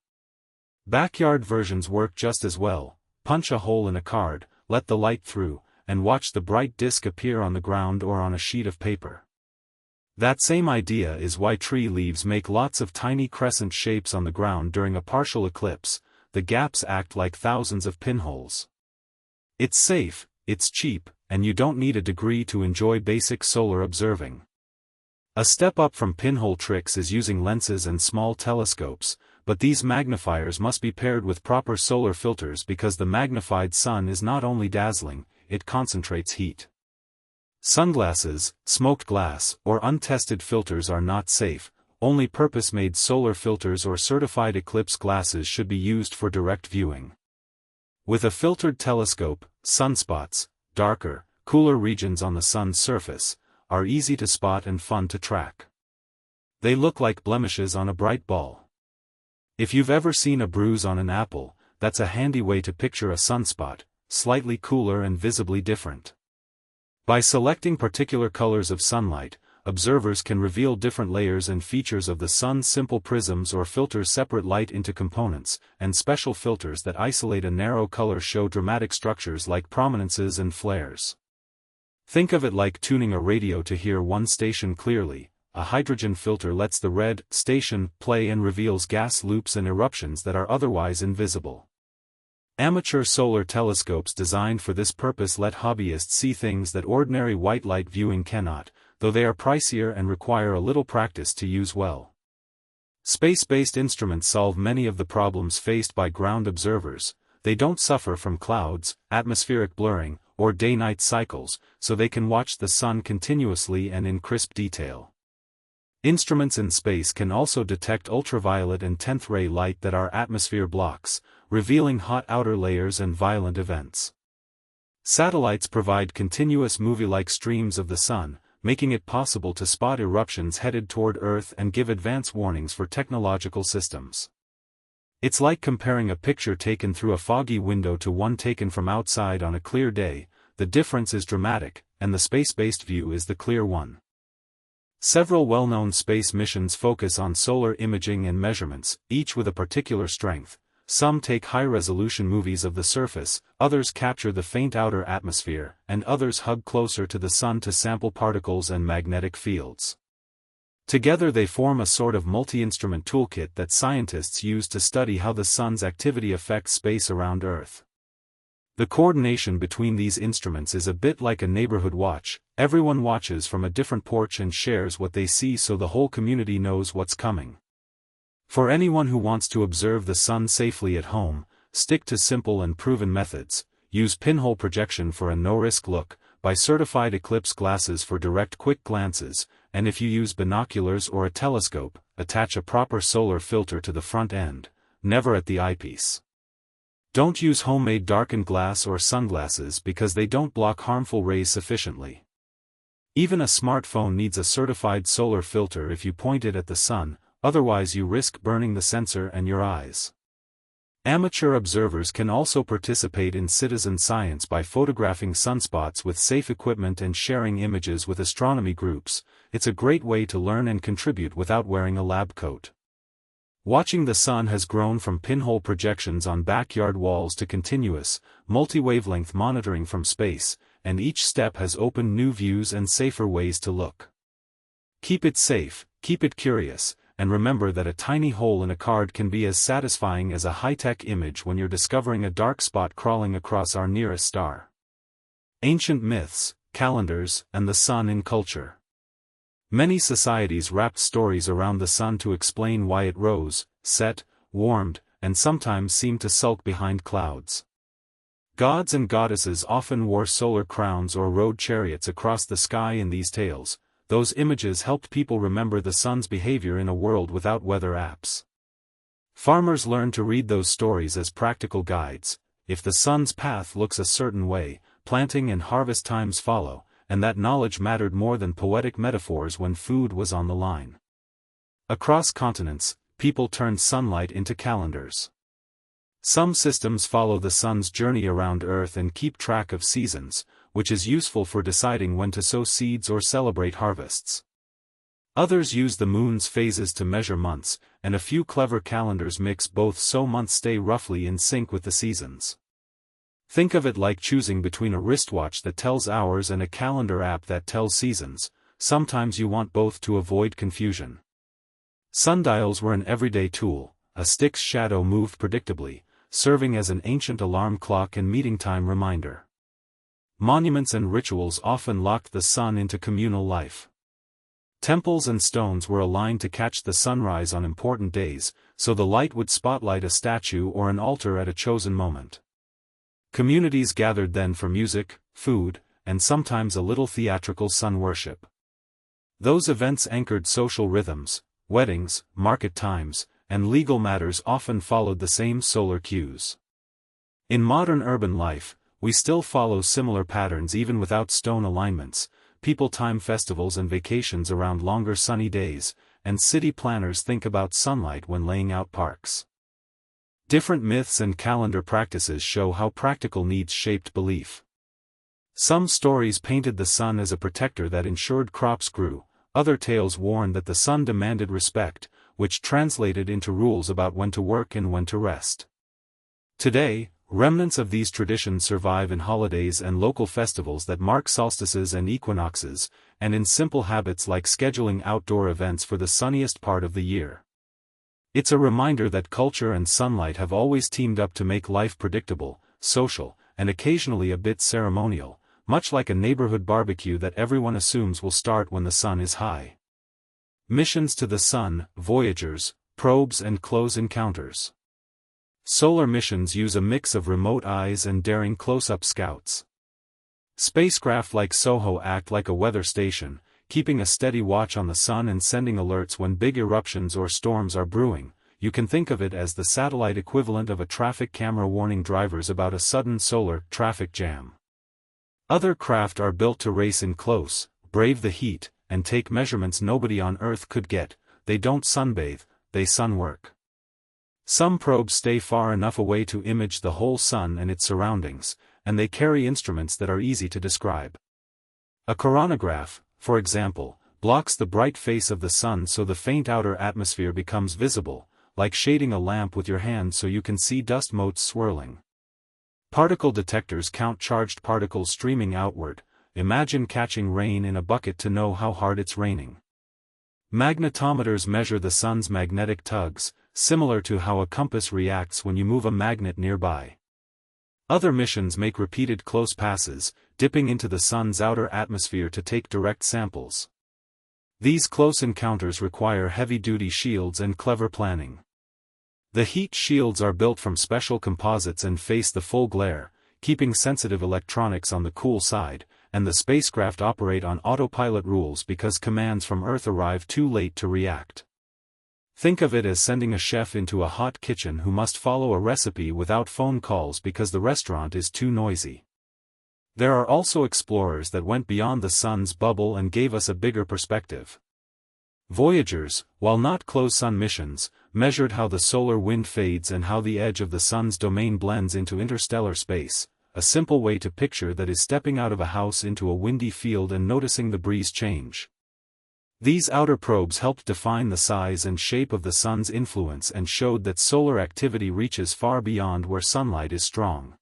Backyard versions work just as well. Punch a hole in a card, let the light through, and watch the bright disk appear on the ground or on a sheet of paper. That same idea is why tree leaves make lots of tiny crescent shapes on the ground during a partial eclipse. The gaps act like thousands of pinholes. It's safe, it's cheap, and you don't need a degree to enjoy basic solar observing. A step up from pinhole tricks is using lenses and small telescopes, but these magnifiers must be paired with proper solar filters because the magnified sun is not only dazzling, it concentrates heat. Sunglasses, smoked glass, or untested filters are not safe. Only purpose-made solar filters or certified eclipse glasses should be used for direct viewing. With a filtered telescope, sunspots, darker, cooler regions on the sun's surface, are easy to spot and fun to track. They look like blemishes on a bright ball. If you've ever seen a bruise on an apple, that's a handy way to picture a sunspot, slightly cooler and visibly different. By selecting particular colors of sunlight, observers can reveal different layers and features of the sun's simple prisms or filters separate light into components, and special filters that isolate a narrow color show dramatic structures like prominences and flares. Think of it like tuning a radio to hear one station clearly. A hydrogen filter lets the red station play and reveals gas loops and eruptions that are otherwise invisible. Amateur solar telescopes designed for this purpose let hobbyists see things that ordinary white light viewing cannot, though they are pricier and require a little practice to use well. Space-based instruments solve many of the problems faced by ground observers. They don't suffer from clouds, atmospheric blurring, or day-night cycles, so they can watch the sun continuously and in crisp detail. Instruments in space can also detect ultraviolet and 10th-ray light that our atmosphere blocks, revealing hot outer layers and violent events. Satellites provide continuous movie-like streams of the sun, making it possible to spot eruptions headed toward Earth and give advance warnings for technological systems. It's like comparing a picture taken through a foggy window to one taken from outside on a clear day. The difference is dramatic, and the space-based view is the clear one. Several well-known space missions focus on solar imaging and measurements, each with a particular strength. Some take high-resolution movies of the surface, others capture the faint outer atmosphere, and others hug closer to the sun to sample particles and magnetic fields. Together they form a sort of multi-instrument toolkit that scientists use to study how the sun's activity affects space around Earth. The coordination between these instruments is a bit like a neighborhood watch. Everyone watches from a different porch and shares what they see so the whole community knows what's coming. For anyone who wants to observe the sun safely at home, stick to simple and proven methods. Use pinhole projection for a no-risk look, buy certified eclipse glasses for direct quick glances, and if you use binoculars or a telescope, attach a proper solar filter to the front end, never at the eyepiece. Don't use homemade darkened glass or sunglasses because they don't block harmful rays sufficiently. Even a smartphone needs a certified solar filter if you point it at the sun, otherwise you risk burning the sensor and your eyes. Amateur observers can also participate in citizen science by photographing sunspots with safe equipment and sharing images with astronomy groups. It's a great way to learn and contribute without wearing a lab coat. Watching the sun has grown from pinhole projections on backyard walls to continuous, multi-wavelength monitoring from space, and each step has opened new views and safer ways to look. Keep it safe, keep it curious, and remember that a tiny hole in a card can be as satisfying as a high-tech image when you're discovering a dark spot crawling across our nearest star. Ancient myths, calendars, and the sun in culture. Many societies wrapped stories around the sun to explain why it rose, set, warmed, and sometimes seemed to sulk behind clouds. Gods and goddesses often wore solar crowns or rode chariots across the sky in these tales. Those images helped people remember the sun's behavior in a world without weather apps. Farmers learned to read those stories as practical guides. If the sun's path looks a certain way, planting and harvest times follow, and that knowledge mattered more than poetic metaphors when food was on the line. Across continents, people turned sunlight into calendars. Some systems follow the sun's journey around Earth and keep track of seasons, which is useful for deciding when to sow seeds or celebrate harvests. Others use the moon's phases to measure months, and a few clever calendars mix both so months stay roughly in sync with the seasons. Think of it like choosing between a wristwatch that tells hours and a calendar app that tells seasons. Sometimes you want both to avoid confusion. Sundials were an everyday tool. A stick's shadow moved predictably, serving as an ancient alarm clock and meeting time reminder. Monuments and rituals often locked the sun into communal life. Temples and stones were aligned to catch the sunrise on important days, so the light would spotlight a statue or an altar at a chosen moment. Communities gathered then for music, food, and sometimes a little theatrical sun worship. Those events anchored social rhythms. Weddings, market times, and legal matters often followed the same solar cues. In modern urban life, we still follow similar patterns even without stone alignments. People time festivals and vacations around longer sunny days, and city planners think about sunlight when laying out parks. Different myths and calendar practices show how practical needs shaped belief. Some stories painted the sun as a protector that ensured crops grew, other tales warned that the sun demanded respect, which translated into rules about when to work and when to rest. Today, remnants of these traditions survive in holidays and local festivals that mark solstices and equinoxes, and in simple habits like scheduling outdoor events for the sunniest part of the year. It's a reminder that culture and sunlight have always teamed up to make life predictable, social, and occasionally a bit ceremonial, much like a neighborhood barbecue that everyone assumes will start when the sun is high. Missions to the sun, Voyagers, probes and close encounters. Solar missions use a mix of remote eyes and daring close-up scouts. Spacecraft like SOHO act like a weather station, keeping a steady watch on the sun and sending alerts when big eruptions or storms are brewing. You can think of it as the satellite equivalent of a traffic camera warning drivers about a sudden solar traffic jam. Other craft are built to race in close, brave the heat, and take measurements nobody on Earth could get. They don't sunbathe, they sunwork. Some probes stay far enough away to image the whole sun and its surroundings, and they carry instruments that are easy to describe. A coronagraph, for example, blocks the bright face of the sun so the faint outer atmosphere becomes visible, like shading a lamp with your hand so you can see dust motes swirling. Particle detectors count charged particles streaming outward. Imagine catching rain in a bucket to know how hard it's raining. Magnetometers measure the sun's magnetic tugs, similar to how a compass reacts when you move a magnet nearby. Other missions make repeated close passes, dipping into the sun's outer atmosphere to take direct samples. These close encounters require heavy-duty shields and clever planning. The heat shields are built from special composites and face the full glare, keeping sensitive electronics on the cool side, and the spacecraft operate on autopilot rules because commands from Earth arrive too late to react. Think of it as sending a chef into a hot kitchen who must follow a recipe without phone calls because the restaurant is too noisy. There are also explorers that went beyond the sun's bubble and gave us a bigger perspective. Voyagers, while not close sun missions, measured how the solar wind fades and how the edge of the sun's domain blends into interstellar space. A simple way to picture that is stepping out of a house into a windy field and noticing the breeze change. These outer probes helped define the size and shape of the sun's influence and showed that solar activity reaches far beyond where sunlight is strong.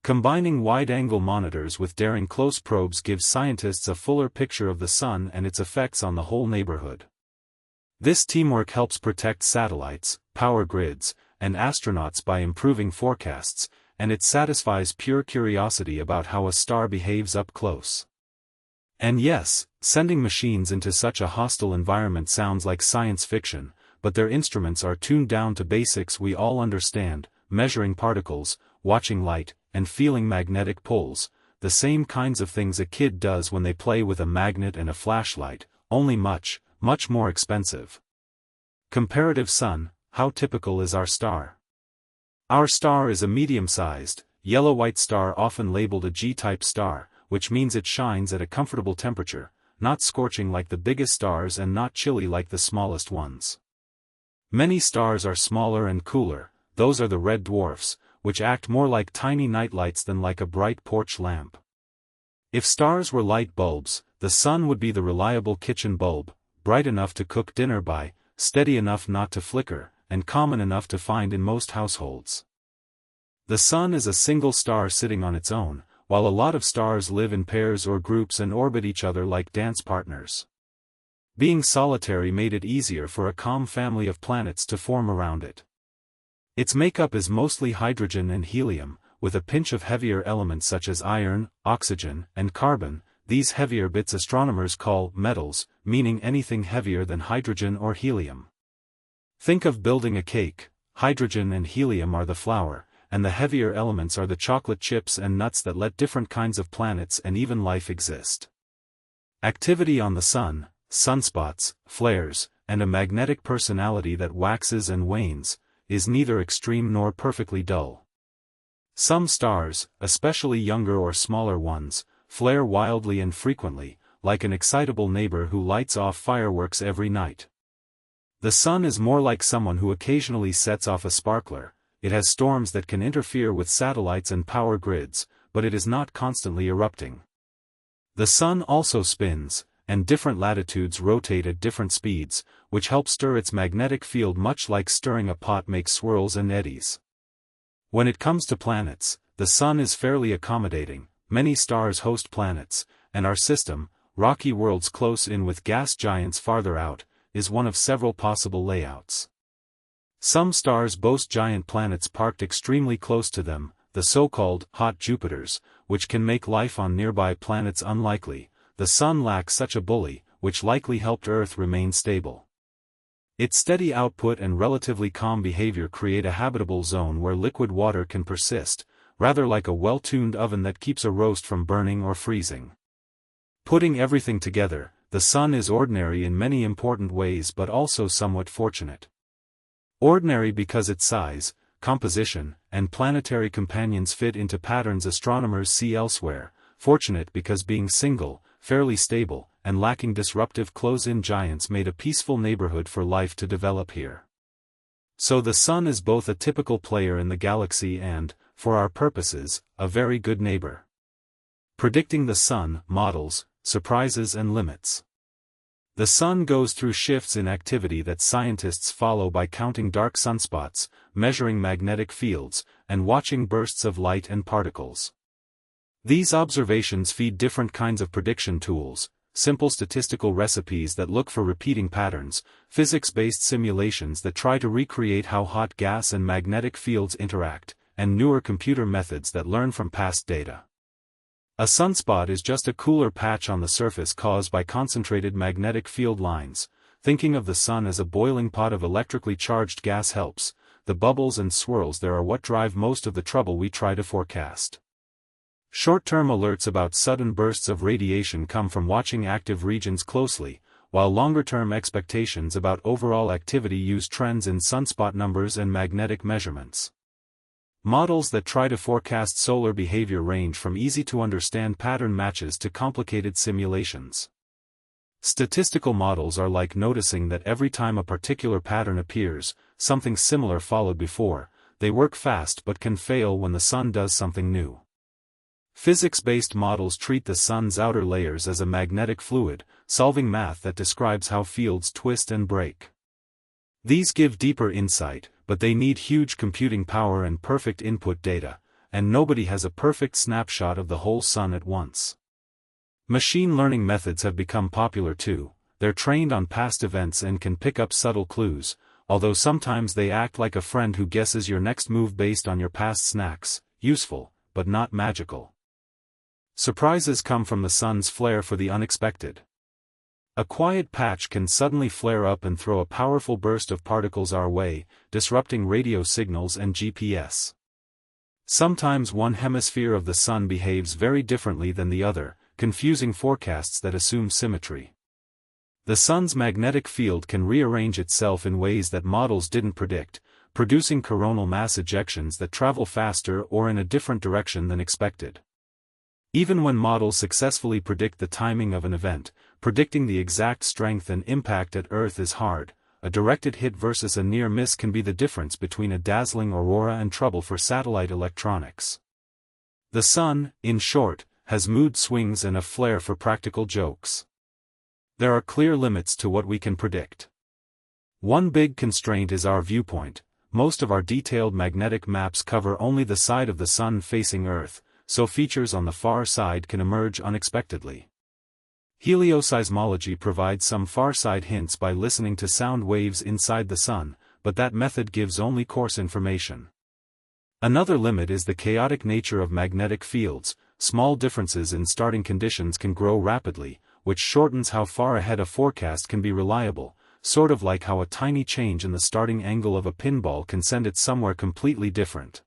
Combining wide-angle monitors with daring close probes gives scientists a fuller picture of the sun and its effects on the whole neighborhood. This teamwork helps protect satellites, power grids, and astronauts by improving forecasts, and it satisfies pure curiosity about how a star behaves up close. And yes, sending machines into such a hostile environment sounds like science fiction, but their instruments are tuned down to basics we all understand: measuring particles, watching light, and feeling magnetic poles, the same kinds of things a kid does when they play with a magnet and a flashlight, only much, much more expensive. Comparative sun: how typical is our star? Our star is a medium-sized, yellow-white star often labeled a G-type star, which means it shines at a comfortable temperature, not scorching like the biggest stars and not chilly like the smallest ones. Many stars are smaller and cooler. Those are the red dwarfs, which act more like tiny nightlights than like a bright porch lamp. If stars were light bulbs, the sun would be the reliable kitchen bulb, bright enough to cook dinner by, steady enough not to flicker, and common enough to find in most households. The Sun is a single star sitting on its own, while a lot of stars live in pairs or groups and orbit each other like dance partners. Being solitary made it easier for a calm family of planets to form around it. Its makeup is mostly hydrogen and helium, with a pinch of heavier elements such as iron, oxygen, and carbon. These heavier bits astronomers call metals, meaning anything heavier than hydrogen or helium. Think of building a cake. Hydrogen and helium are the flour, and the heavier elements are the chocolate chips and nuts that let different kinds of planets and even life exist. Activity on the Sun, sunspots, flares, and a magnetic personality that waxes and wanes, is neither extreme nor perfectly dull. Some stars, especially younger or smaller ones, flare wildly and frequently, like an excitable neighbor who lights off fireworks every night. The Sun is more like someone who occasionally sets off a sparkler. It has storms that can interfere with satellites and power grids, but it is not constantly erupting. The Sun also spins, and different latitudes rotate at different speeds, which help stir its magnetic field much like stirring a pot makes swirls and eddies. When it comes to planets, the Sun is fairly accommodating. Many stars host planets, and our system, rocky worlds close in with gas giants farther out, is one of several possible layouts. Some stars boast giant planets parked extremely close to them, the so-called hot Jupiters, which can make life on nearby planets unlikely. The Sun lacks such a bully, which likely helped Earth remain stable. Its steady output and relatively calm behavior create a habitable zone where liquid water can persist, rather like a well-tuned oven that keeps a roast from burning or freezing. Putting everything together, the Sun is ordinary in many important ways but also somewhat fortunate. Ordinary because its size, composition, and planetary companions fit into patterns astronomers see elsewhere. Fortunate because being single, fairly stable, and lacking disruptive close-in giants made a peaceful neighborhood for life to develop here. So the Sun is both a typical player in the galaxy and, for our purposes, a very good neighbor. Predicting the Sun, models, surprises and limits. The Sun goes through shifts in activity that scientists follow by counting dark sunspots, measuring magnetic fields, and watching bursts of light and particles. These observations feed different kinds of prediction tools, simple statistical recipes that look for repeating patterns, physics-based simulations that try to recreate how hot gas and magnetic fields interact, and newer computer methods that learn from past data. A sunspot is just a cooler patch on the surface caused by concentrated magnetic field lines. Thinking of the Sun as a boiling pot of electrically charged gas helps. The bubbles and swirls there are what drive most of the trouble we try to forecast. Short-term alerts about sudden bursts of radiation come from watching active regions closely, while longer-term expectations about overall activity use trends in sunspot numbers and magnetic measurements. Models that try to forecast solar behavior range from easy-to-understand pattern matches to complicated simulations. Statistical models are like noticing that every time a particular pattern appears, something similar followed before. They work fast but can fail when the Sun does something new. Physics-based models treat the Sun's outer layers as a magnetic fluid, solving math that describes how fields twist and break. These give deeper insight, but they need huge computing power and perfect input data, and nobody has a perfect snapshot of the whole Sun at once. Machine learning methods have become popular too. They're trained on past events and can pick up subtle clues, although sometimes they act like a friend who guesses your next move based on your past snacks. Useful, but not magical. Surprises come from the Sun's flair for the unexpected. A quiet patch can suddenly flare up and throw a powerful burst of particles our way, disrupting radio signals and GPS. Sometimes one hemisphere of the Sun behaves very differently than the other, confusing forecasts that assume symmetry. The Sun's magnetic field can rearrange itself in ways that models didn't predict, producing coronal mass ejections that travel faster or in a different direction than expected. Even when models successfully predict the timing of an event, predicting the exact strength and impact at Earth is hard. A directed hit versus a near miss can be the difference between a dazzling aurora and trouble for satellite electronics. The Sun, in short, has mood swings and a flair for practical jokes. there are clear limits to what we can predict. One big constraint is our viewpoint. Most of our detailed magnetic maps cover only the side of the Sun facing Earth, so features on the far side can emerge unexpectedly. Helioseismology provides some far-side hints by listening to sound waves inside the Sun, but that method gives only coarse information. Another limit is the chaotic nature of magnetic fields. Small differences in starting conditions can grow rapidly, which shortens how far ahead a forecast can be reliable, sort of like how a tiny change in the starting angle of a pinball can send it somewhere completely different.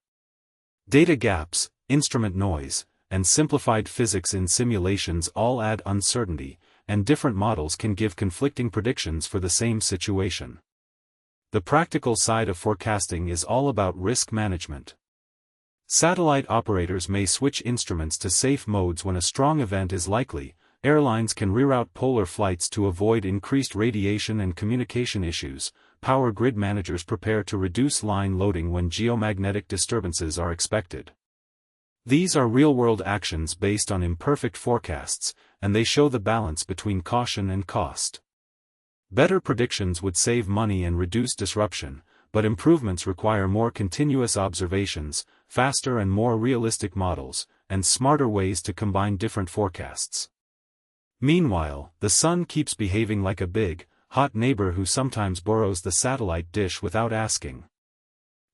Data gaps, instrument noise, and simplified physics in simulations all add uncertainty, and different models can give conflicting predictions for the same situation. The practical side of forecasting is all about risk management. Satellite operators may switch instruments to safe modes when a strong event is likely. Airlines can reroute polar flights to avoid increased radiation and communication issues. Power grid managers prepare to reduce line loading when geomagnetic disturbances are expected. These are real-world actions based on imperfect forecasts, and they show the balance between caution and cost. Better predictions would save money and reduce disruption, but improvements require more continuous observations, faster and more realistic models, and smarter ways to combine different forecasts. Meanwhile, the Sun keeps behaving like a big, hot neighbor who sometimes borrows the satellite dish without asking.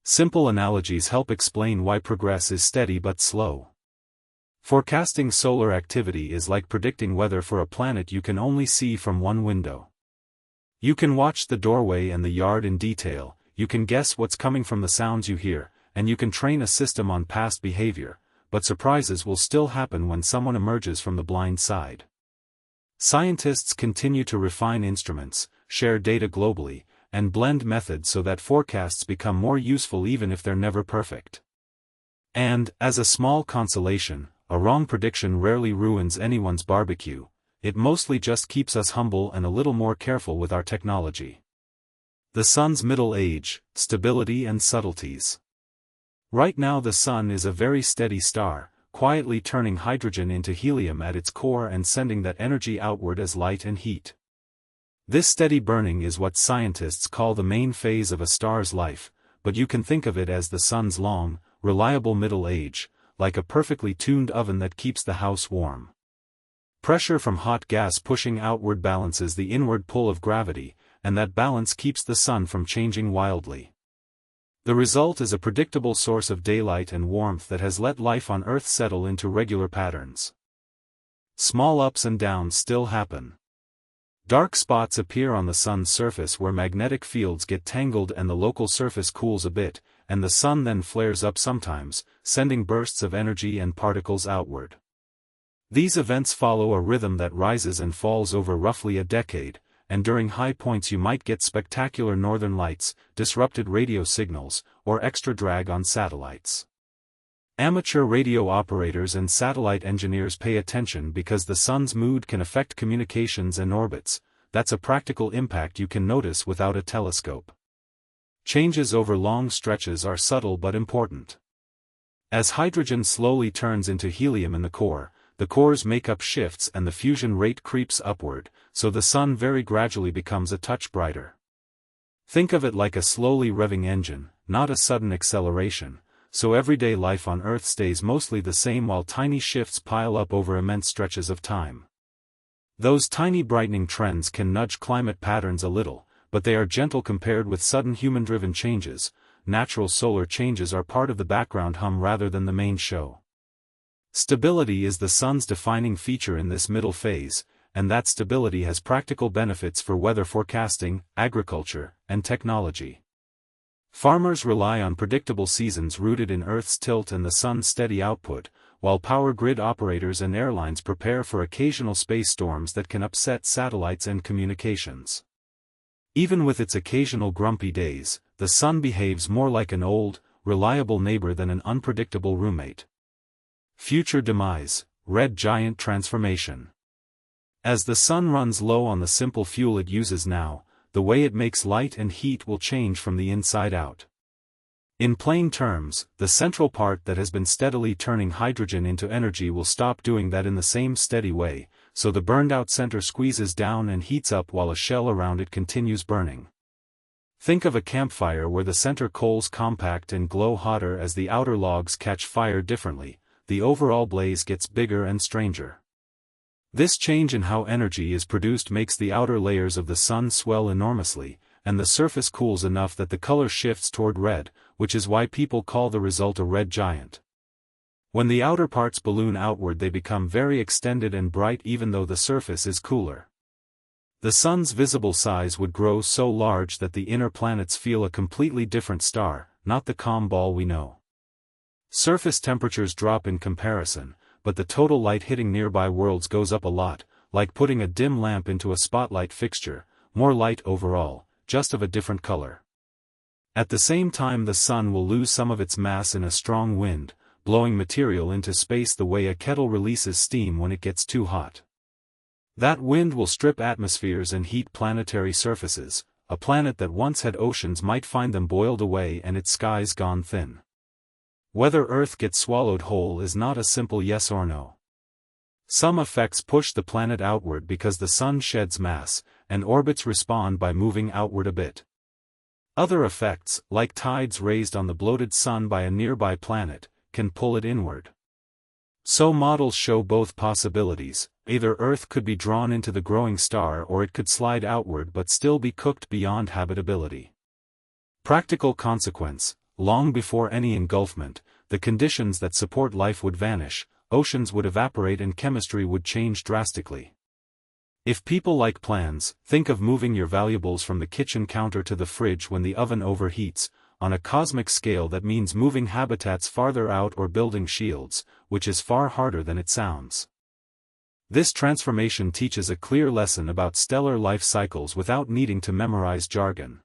Simple analogies help explain why progress is steady but slow. Forecasting solar activity is like predicting weather for a planet you can only see from one window. You can watch the doorway and the yard in detail, you can guess what's coming from the sounds you hear, and you can train a system on past behavior, but surprises will still happen when someone emerges from the blind side. Scientists continue to refine instruments, share data globally, and blend methods so that forecasts become more useful even if they're never perfect. And, as a small consolation, a wrong prediction rarely ruins anyone's barbecue. It mostly just keeps us humble and a little more careful with our technology. The Sun's middle age, stability and subtleties. Right now the Sun is a very steady star, quietly turning hydrogen into helium at its core and sending that energy outward as light and heat. This steady burning is what scientists call the main phase of a star's life, but you can think of it as the Sun's long, reliable middle age, like a perfectly tuned oven that keeps the house warm. Pressure from hot gas pushing outward balances the inward pull of gravity, and that balance keeps the Sun from changing wildly. The result is a predictable source of daylight and warmth that has let life on Earth settle into regular patterns. Small ups and downs still happen. Dark spots appear on the Sun's surface where magnetic fields get tangled and the local surface cools a bit, and the Sun then flares up sometimes, sending bursts of energy and particles outward. These events follow a rhythm that rises and falls over roughly a decade, and during high points you might get spectacular northern lights, disrupted radio signals, or extra drag on satellites. Amateur radio operators and satellite engineers pay attention because the Sun's mood can affect communications and orbits. That's a practical impact you can notice without a telescope. Changes over long stretches are subtle but important. As hydrogen slowly turns into helium in the core's makeup shifts and the fusion rate creeps upward, so the Sun very gradually becomes a touch brighter. Think of it like a slowly revving engine, not a sudden acceleration, so everyday life on Earth stays mostly the same while tiny shifts pile up over immense stretches of time. Those tiny brightening trends can nudge climate patterns a little, but they are gentle compared with sudden human-driven changes. Natural solar changes are part of the background hum rather than the main show. Stability is the Sun's defining feature in this middle phase, and that stability has practical benefits for weather forecasting, agriculture, and technology. Farmers rely on predictable seasons rooted in Earth's tilt and the Sun's steady output, while power grid operators and airlines prepare for occasional space storms that can upset satellites and communications. Even with its occasional grumpy days, the Sun behaves more like an old, reliable neighbor than an unpredictable roommate. Future demise, red giant transformation. As the Sun runs low on the simple fuel it uses now, the way it makes light and heat will change from the inside out. In plain terms, the central part that has been steadily turning hydrogen into energy will stop doing that in the same steady way, so the burned-out center squeezes down and heats up while a shell around it continues burning. Think of a campfire where the center coals compact and glow hotter as the outer logs catch fire differently. The overall blaze gets bigger and stranger. This change in how energy is produced makes the outer layers of the sun swell enormously, and the surface cools enough that the color shifts toward red, which is why people call the result a red giant. When the outer parts balloon outward, they become very extended and bright even though the surface is cooler. The sun's visible size would grow so large that the inner planets feel a completely different star, not the calm ball we know. Surface temperatures drop in comparison, but the total light hitting nearby worlds goes up a lot, like putting a dim lamp into a spotlight fixture, more light overall, just of a different color. At the same time, the sun will lose some of its mass in a strong wind, blowing material into space the way a kettle releases steam when it gets too hot. That wind will strip atmospheres and heat planetary surfaces. A planet that once had oceans might find them boiled away and its skies gone thin. Whether Earth gets swallowed whole is not a simple yes or no. Some effects push the planet outward because the sun sheds mass, and orbits respond by moving outward a bit. Other effects, like tides raised on the bloated sun by a nearby planet, can pull it inward. So models show both possibilities. Either Earth could be drawn into the growing star or it could slide outward but still be cooked beyond habitability. Practical consequence: long before any engulfment, the conditions that support life would vanish, oceans would evaporate and chemistry would change drastically. If people like plans, think of moving your valuables from the kitchen counter to the fridge when the oven overheats. On a cosmic scale, that means moving habitats farther out or building shields, which is far harder than it sounds. This transformation teaches a clear lesson about stellar life cycles without needing to memorize jargon.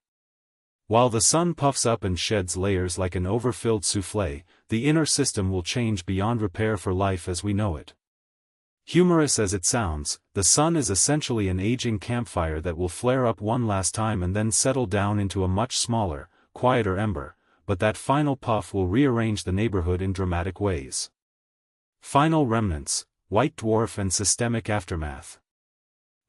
While the sun puffs up and sheds layers like an overfilled souffle, the inner system will change beyond repair for life as we know it. Humorous as it sounds, the sun is essentially an aging campfire that will flare up one last time and then settle down into a much smaller, quieter ember, but that final puff will rearrange the neighborhood in dramatic ways. Final remnants: white dwarf and systemic aftermath.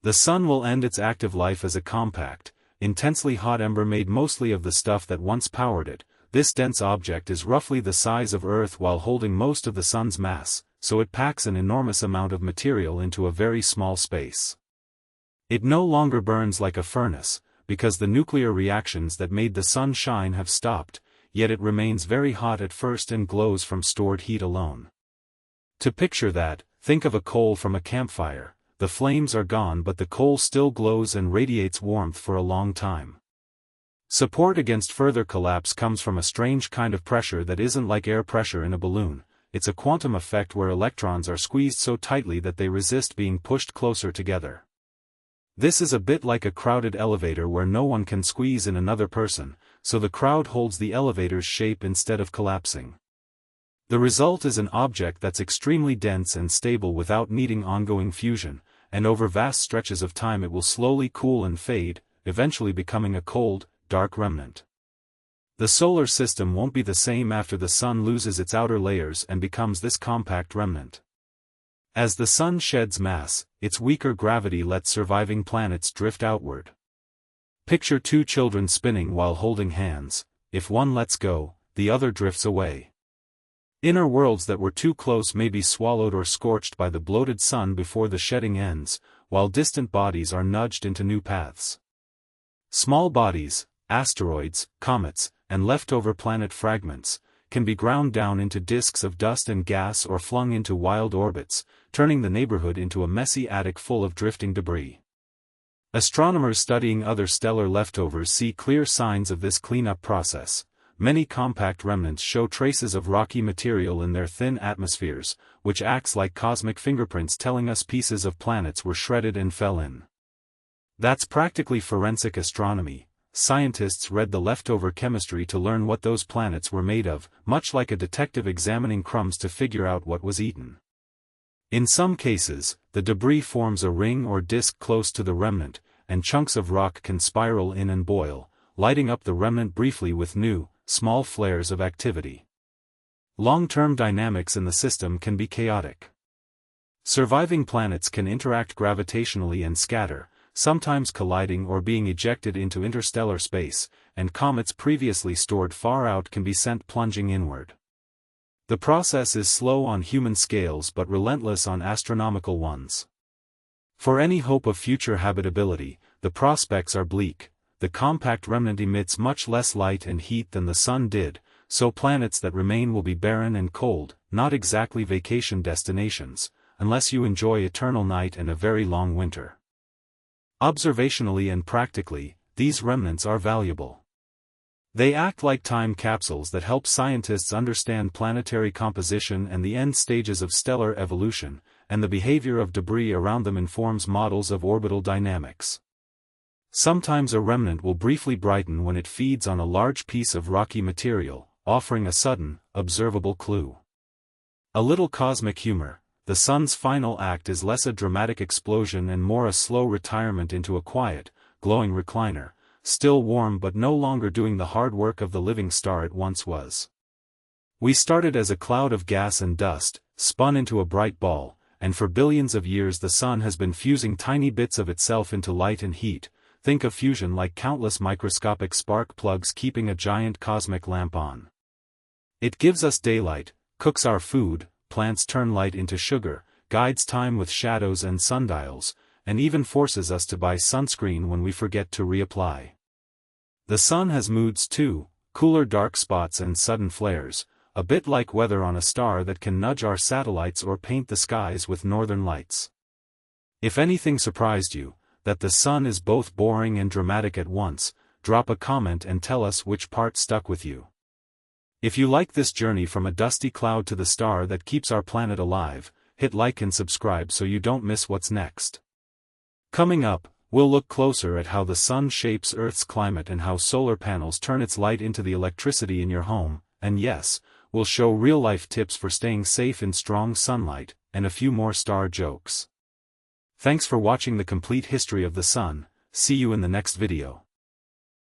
The sun will end its active life as a compact, intensely hot ember made mostly of the stuff that once powered it. This dense object is roughly the size of Earth while holding most of the sun's mass, so it packs an enormous amount of material into a very small space. It no longer burns like a furnace, because the nuclear reactions that made the sun shine have stopped, yet it remains very hot at first and glows from stored heat alone. To picture that, think of a coal from a campfire. The flames are gone but the coal still glows and radiates warmth for a long time. Support against further collapse comes from a strange kind of pressure that isn't like air pressure in a balloon. It's a quantum effect where electrons are squeezed so tightly that they resist being pushed closer together. This is a bit like a crowded elevator where no one can squeeze in another person, so the crowd holds the elevator's shape instead of collapsing. The result is an object that's extremely dense and stable without needing ongoing fusion, and over vast stretches of time it will slowly cool and fade, eventually becoming a cold, dark remnant. The solar system won't be the same after the sun loses its outer layers and becomes this compact remnant. As the sun sheds mass, its weaker gravity lets surviving planets drift outward. Picture two children spinning while holding hands. If one lets go, the other drifts away. Inner worlds that were too close may be swallowed or scorched by the bloated sun before the shedding ends, while distant bodies are nudged into new paths. Small bodies, asteroids, comets, and leftover planet fragments, can be ground down into disks of dust and gas or flung into wild orbits, turning the neighborhood into a messy attic full of drifting debris. Astronomers studying other stellar leftovers see clear signs of this cleanup process. Many compact remnants show traces of rocky material in their thin atmospheres, which acts like cosmic fingerprints telling us pieces of planets were shredded and fell in. That's practically forensic astronomy. Scientists read the leftover chemistry to learn what those planets were made of, much like a detective examining crumbs to figure out what was eaten. In some cases, the debris forms a ring or disk close to the remnant, and chunks of rock can spiral in and boil, lighting up the remnant briefly with new, small flares of activity. Long-term dynamics in the system can be chaotic. Surviving planets can interact gravitationally and scatter, sometimes colliding or being ejected into interstellar space, and comets previously stored far out can be sent plunging inward. The process is slow on human scales but relentless on astronomical ones. For any hope of future habitability, the prospects are bleak. The compact remnant emits much less light and heat than the Sun did, so planets that remain will be barren and cold, not exactly vacation destinations, unless you enjoy eternal night and a very long winter. Observationally and practically, these remnants are valuable. They act like time capsules that help scientists understand planetary composition and the end stages of stellar evolution, and the behavior of debris around them informs models of orbital dynamics. Sometimes a remnant will briefly brighten when it feeds on a large piece of rocky material, offering a sudden, observable clue. A little cosmic humor: the Sun's final act is less a dramatic explosion and more a slow retirement into a quiet, glowing recliner, still warm but no longer doing the hard work of the living star it once was. We started as a cloud of gas and dust, spun into a bright ball, and for billions of years the Sun has been fusing tiny bits of itself into light and heat. Think of fusion like countless microscopic spark plugs keeping a giant cosmic lamp on. It gives us daylight, cooks our food, plants turn light into sugar, guides time with shadows and sundials, and even forces us to buy sunscreen when we forget to reapply. The Sun has moods too, cooler dark spots and sudden flares, a bit like weather on a star that can nudge our satellites or paint the skies with northern lights. If anything surprised you, that the Sun is both boring and dramatic at once, drop a comment and tell us which part stuck with you. If you like this journey from a dusty cloud to the star that keeps our planet alive, hit like and subscribe so you don't miss what's next. Coming up, we'll look closer at how the Sun shapes Earth's climate and how solar panels turn its light into the electricity in your home, and yes, we'll show real-life tips for staying safe in strong sunlight, and a few more star jokes. Thanks for watching the complete history of the Sun. See you in the next video.